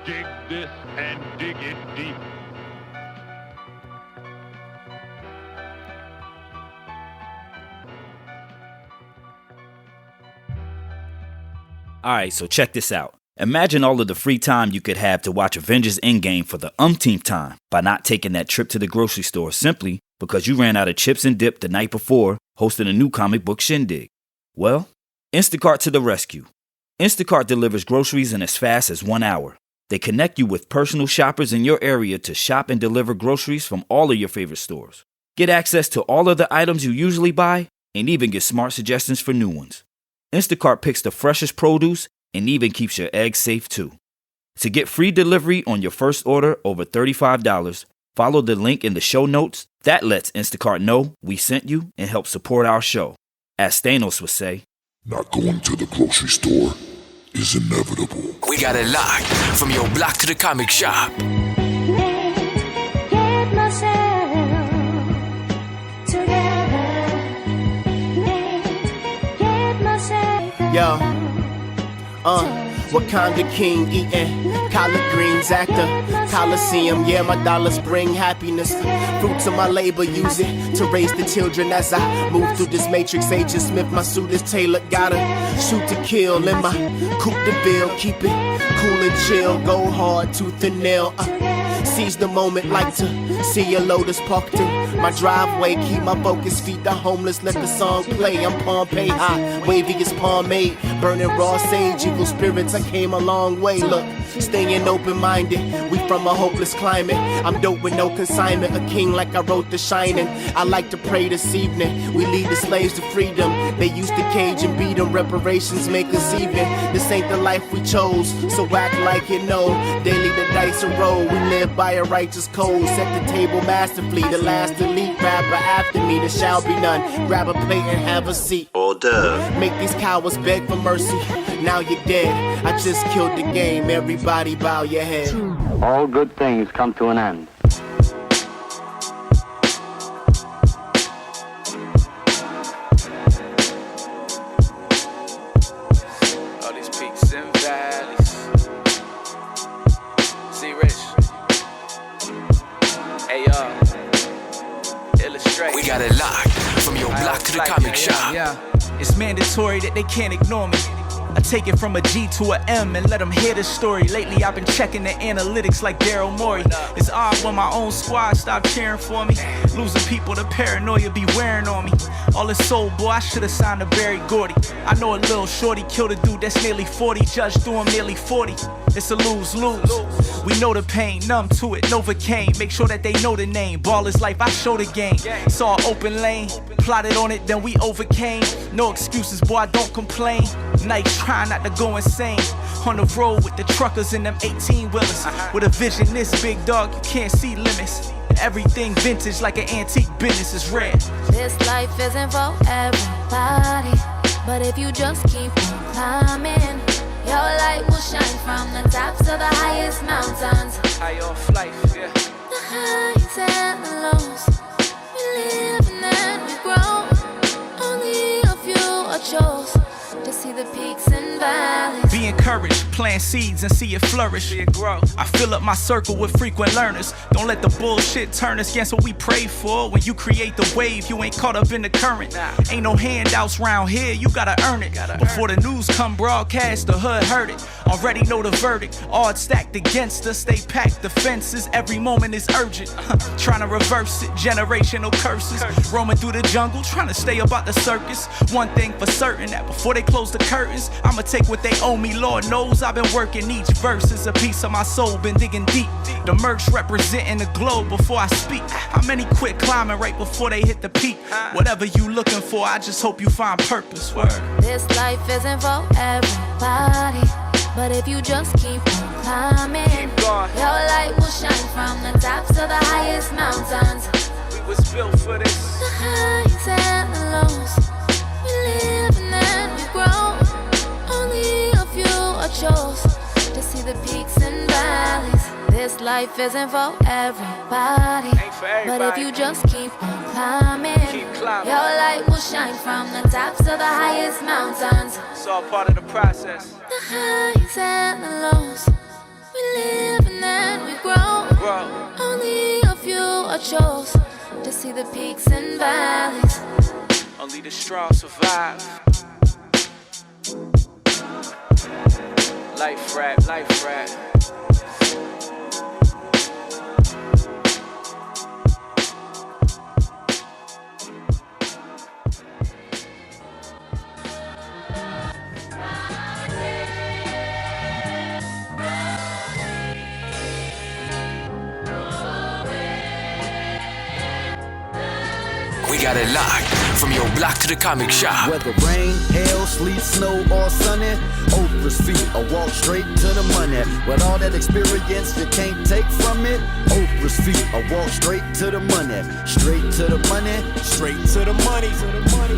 Dig this and dig it deep. Alright, so check this out. Imagine all of the free time you could have to watch Avengers Endgame for the umpteenth time by not taking that trip to the grocery store simply because you ran out of chips and dip the night before hosting a new comic book shindig. Well, Instacart to the rescue. Instacart delivers groceries in as fast as 1 hour. They connect you with personal shoppers in your area to shop and deliver groceries from all of your favorite stores. Get access to all of the items you usually buy and even get smart suggestions for new ones. Instacart picks the freshest produce and even keeps your eggs safe too. To get free delivery on your first order over $35, follow the link in the show notes. That lets Instacart know we sent you and help support our show. As Thanos would say, not going to the grocery store is inevitable. We got it locked from your block to the comic shop. Yo, Wakanda King eating collard greens, actor, Coliseum. Yeah, my dollars bring happiness. Fruits of my labor, use it to raise the children as I move through this matrix. Agent Smith, my suit is tailored. Gotta shoot to kill in my coupe de ville. Keep it cool and chill. Go hard, tooth and nail. Seize the moment, like to see a Lotus parked in my driveway. Keep my focus, feed the homeless, let the song play. I'm Pompeii, hot, wavy as pomade, burning raw sage. Evil spirits, I came a long way. Look, staying open-minded. We from a hopeless climate. I'm dope with no consignment, a king like I wrote The Shining. I like to pray this evening. We lead the slaves to freedom. They used to cage and beat them. Reparations make us even. This ain't the life we chose, so act like you know. Daily the dice are roll. We live by a righteous code. Set the table masterfully. The last elite rapper after me, there shall be none. Grab a plate and have a seat. Order. Make these cowards beg for mercy. Now you're dead. I just killed the game. Everybody bow your head. All good things come to an end. All these peaks and valleys. See, Rich. Hey, Illustrate. We got it locked from your block to the comic shop. Yeah. It's mandatory that they can't ignore me. I take it from a G to a M and let them hear the story. Lately I've been checking the analytics like Daryl Morey. It's odd when my own squad stop cheering for me. Losing people, the paranoia be wearing on me. All this soul, boy, I should've signed to Barry Gordy. I know a little shorty killed a dude that's nearly 40. Judge threw him nearly 40. It's a lose-lose. We know the pain, numb to it, Novocaine. Make sure that they know the name. Ball is life, I show the game. Saw an open lane, plotted on it, then we overcame. No excuses, boy, I don't complain. Nights trying not to go insane. On the road with the truckers and them 18-wheelers. With a vision this big, dog, you can't see limits. Everything vintage like an antique business is rare. This life isn't for everybody, but if you just keep on climbing, your light will shine from the tops of the highest mountains. High off life, yeah. The highs and the lows, we live and then we grow. Only a few are chose to see the peaks and valleys. Be encouraged, plant seeds and see it flourish. See it grow. I fill up my circle with frequent learners. Don't let the bullshit turn us against what we pray for. When you create the wave, you ain't caught up in the current. Ain't no handouts round here, you gotta earn it. Before the news come broadcast, the hood heard it. Already know the verdict, odds stacked against us. Stay packed defenses, every moment is urgent. Trying to reverse it, generational curses. Roaming through the jungle, trying to stay about the circus. One thing for certain, that before they close the curtains, I'ma take what they owe me. Lord knows I've been working, each verse is a piece of my soul, been digging deep. The merch representing the globe before I speak. How many quit climbing right before they hit the peak? Whatever you looking for, I just hope you find purpose. Word. This life isn't for everybody, but if you just keep on climbing, your light will shine from the tops of the highest mountains. We was built for this. The highs and the lows, we live and then we grow. Only a few are chose to see the peaks and valleys. This life isn't for everybody, but if you just keep on climbing, your light will shine from the tops of the highest mountains. It's all part of the process. The highs and the lows, we live and then we grow. Only a few are chose to see the peaks and valleys. Only the strong survive. Life rap, life rap. We got it locked from your block to the comic shop. Whether rain, hail, sleet, snow, or sunny, Oprah's feet, I walk straight to the money. With all that experience you can't take from it, Oprah's feet, I walk straight to the money. Straight to the money, straight to the money.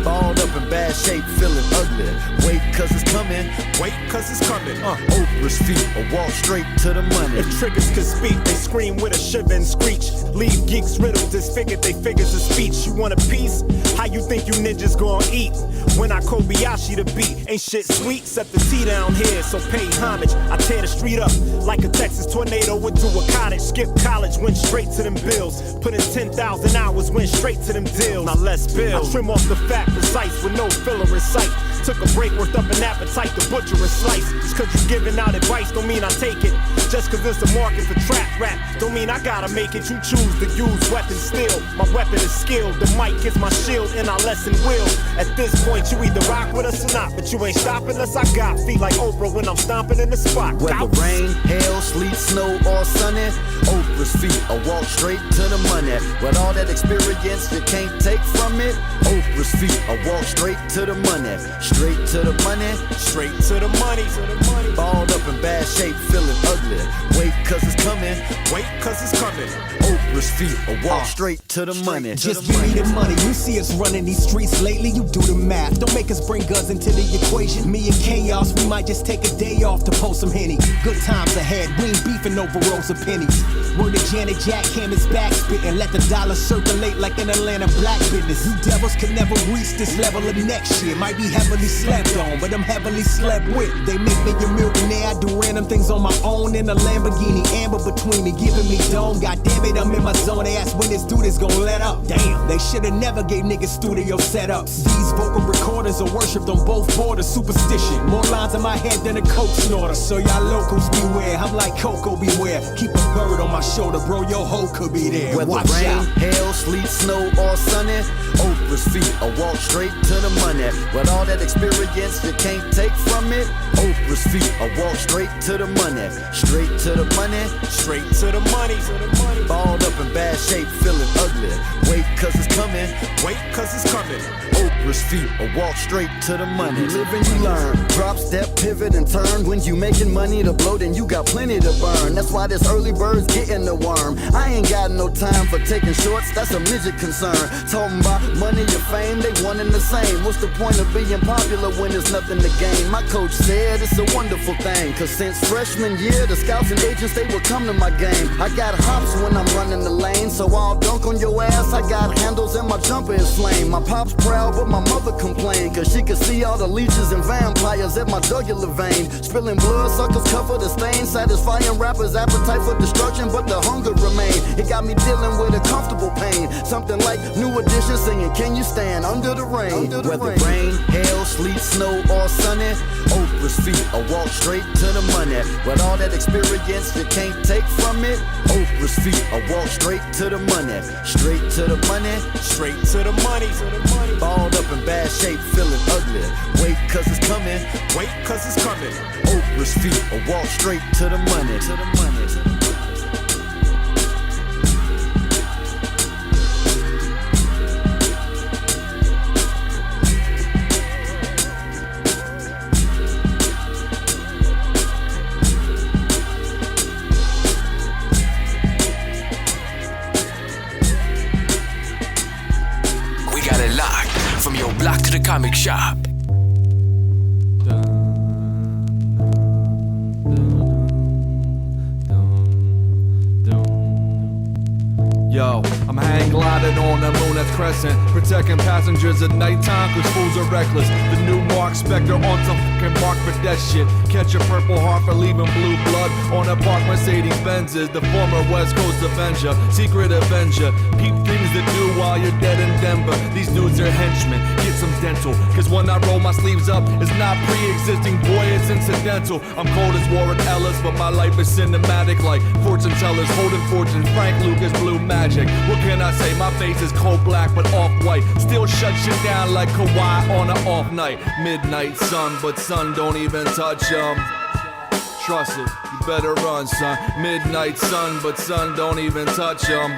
Balled up in bad shape, feeling ugly. Wait, cause it's coming. Wait, cause it's coming. Oprah's feet, I walk straight to the money. If triggers could speak, they scream with a shiver and screech. Leave geeks riddled, disfigured, they figures of speech. You want a piece? How you think you ninjas gon' eat? When I Kobayashi the beat, ain't shit sweet except the tea down here, so pay homage. I tear the street up like a Texas tornado into a cottage. Skip college, went straight to them bills. Put in 10,000 hours, went straight to them deals. Now let's build. I trim off the fat precise with no filler in sight. Took a break, worked up an appetite to butcher and slice. Just cause you giving out advice don't mean I take it. Just cause there's a market for trap rap don't mean I gotta make it. You choose to use weapons still. My weapon is skilled. The mic is my shield and I lessen will. At this point you either rock with us or not, but you ain't stopping us. I got feet like Oprah when I'm stomping in the spot. Whether rain, hail, sleet, snow, or sunny, Oprah's feet, I walk straight to the money. With all that experience you can't take from it, Oprah's feet, I walk straight to the money. Straight to the money, straight to the money. Balled up in bad shape, feeling ugly. Wait, cause it's coming. Wait, cause it's coming. Oprah's feet, I walk straight to the money. Just give me the money. You see us running these streets lately, you do the math. Don't make us bring guns into the equation. Me and Chaos, we might just take a day off to post some Henny. Good times ahead, we ain't beefing over rolls of pennies. Word to Janet Jack, Candace back spitting. Let the dollar circulate like an Atlanta black business. You devils can never reach this level of next year. Might be heavily slept on, but I'm heavily slept with. They make me a millionaire, I do random things on my own in a Lamborghini. Amber between me, giving me dome. God damn it, I'm in my zone. They ask when this dude is gonna let up. Damn, they should've never gave niggas studio setups. These vocal recorders are worshipped on both borders. Superstition, more lines in my head than a coke snorter. So y'all locals beware, I'm like Coco beware. Keep a bird on my shoulder, bro, your hoe could be there. Whether Watch rain, out. hail, sleet, snow, or sunny, Oprah's feet, I walk straight to the money. With all that experience you can't take from it, Oprah's feet, I walk straight to the money. Straight to the money, straight to the money. Balled up in bad shape, feeling ugly. Wait, cause it's coming. Wait, cause it's coming. Oprah's feet, I walk straight to the money. You live and you learn. Drop, step, pivot, and turn. When you making money to blow, then you got plenty to burn. That's why this early bird's getting the worm. I ain't got no time for taking shorts, that's a midget concern. Talking about money or fame, they one and the same. What's the point of being popular when there's nothing to gain? My coach said it's a wonderful thing, cause since freshman year, the scouts and agents, they will come to my game. I got hops when I'm running the lane, so I'll dunk on your ass. I got handles and my jumper is flame. My pop's proud, but my mother complained, cause she could see all the leeches and vampires at my jugular vein. Spilling blood, suckers cover the stain, satisfying rappers' appetite for destruction, but the hunger remain. It got me dealing with a comfortable pain, something like New Edition singing, can you stand under the rain? Whether rain, hail, sleet, snow, or sunny, Oprah's feet, I walk straight to the money. With all that experience you can't take from it, Oprah's feet, I walk straight to the money. Straight to the money, straight to the money. Balled up in bad shape, feeling ugly. Wait, cause it's coming. Wait, cause it's coming. Oprah's feet, I walk straight to the money. To the money. From your block to the comic shop. Yo, I'm hang gliding on the moon that's crescent, protecting passengers at nighttime cause fools are reckless. The new Marc, Spector on some fucking Marc for that shit. Catch a purple heart for leaving blue blood on a park Mercedes Benzes. The former West Coast Avenger, secret Avenger. Peep things to do while you're dead in Denver. These dudes are henchmen, get some dental, cause when I roll my sleeves up, it's not pre-existing, boy, it's incidental. I'm cold as Warren Ellis, but my life is cinematic like fortune tellers holding fortunes. Frank Lucas, blue magic. What can I say? My face is cold black but off-white. Still shut shit down like Kawhi on an off night. Midnight sun, but sun don't even touch 'em. Trust it, you better run, son. Midnight sun, but sun don't even touch 'em.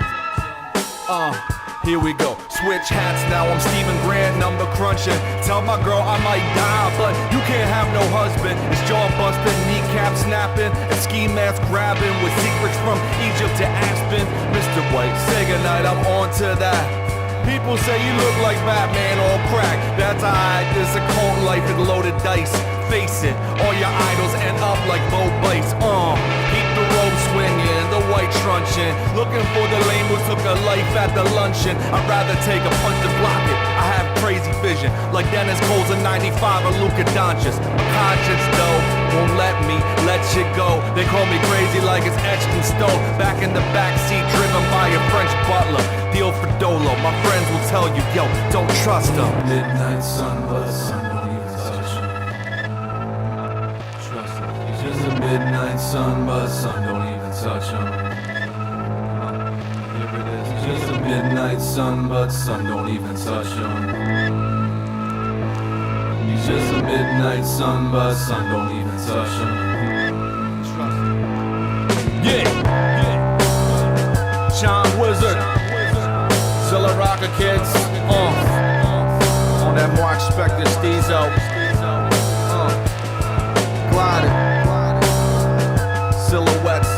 Here we go. Switch hats, now I'm Stephen Grant, number crunching. Tell my girl I might die, but you can't have no husband. It's jaw busting, kneecap snapping, and ski mask grabbing with secrets from Egypt to Aspen. Mr. White, say goodnight, I'm on to that. People say you look like Batman on crack. That's alright, this a cold life with loaded dice. Face it, all your idols end up like Bo Bites. Keep the rope swinging, the white truncheon. Looking for the lame who took a life at the luncheon. I'd rather take a punch than block it. I have crazy vision, like Dennis Cole's a 95 or Luka Doncic. My conscience though won't let me let shit go. They call me crazy like it's etched in stone. Back in the backseat, driven by a French butler. Deal for Dolo, my friends will tell you, yo, don't trust them. Midnight sun, but sun don't even touch. sun, but sun don't even touch him. Here it is. Just a midnight sun, but sun don't even touch him. He's just a midnight sun, but sun don't even touch him. Yeah. Chong Wizard, Zilla Rocca kids, on that Marc Spector Steezo, gliding, silhouettes,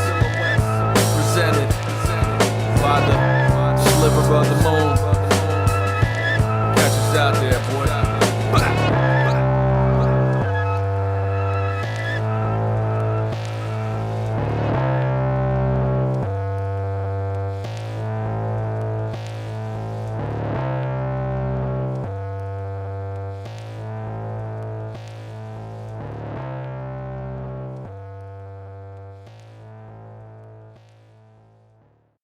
presented by the sliver of the moon.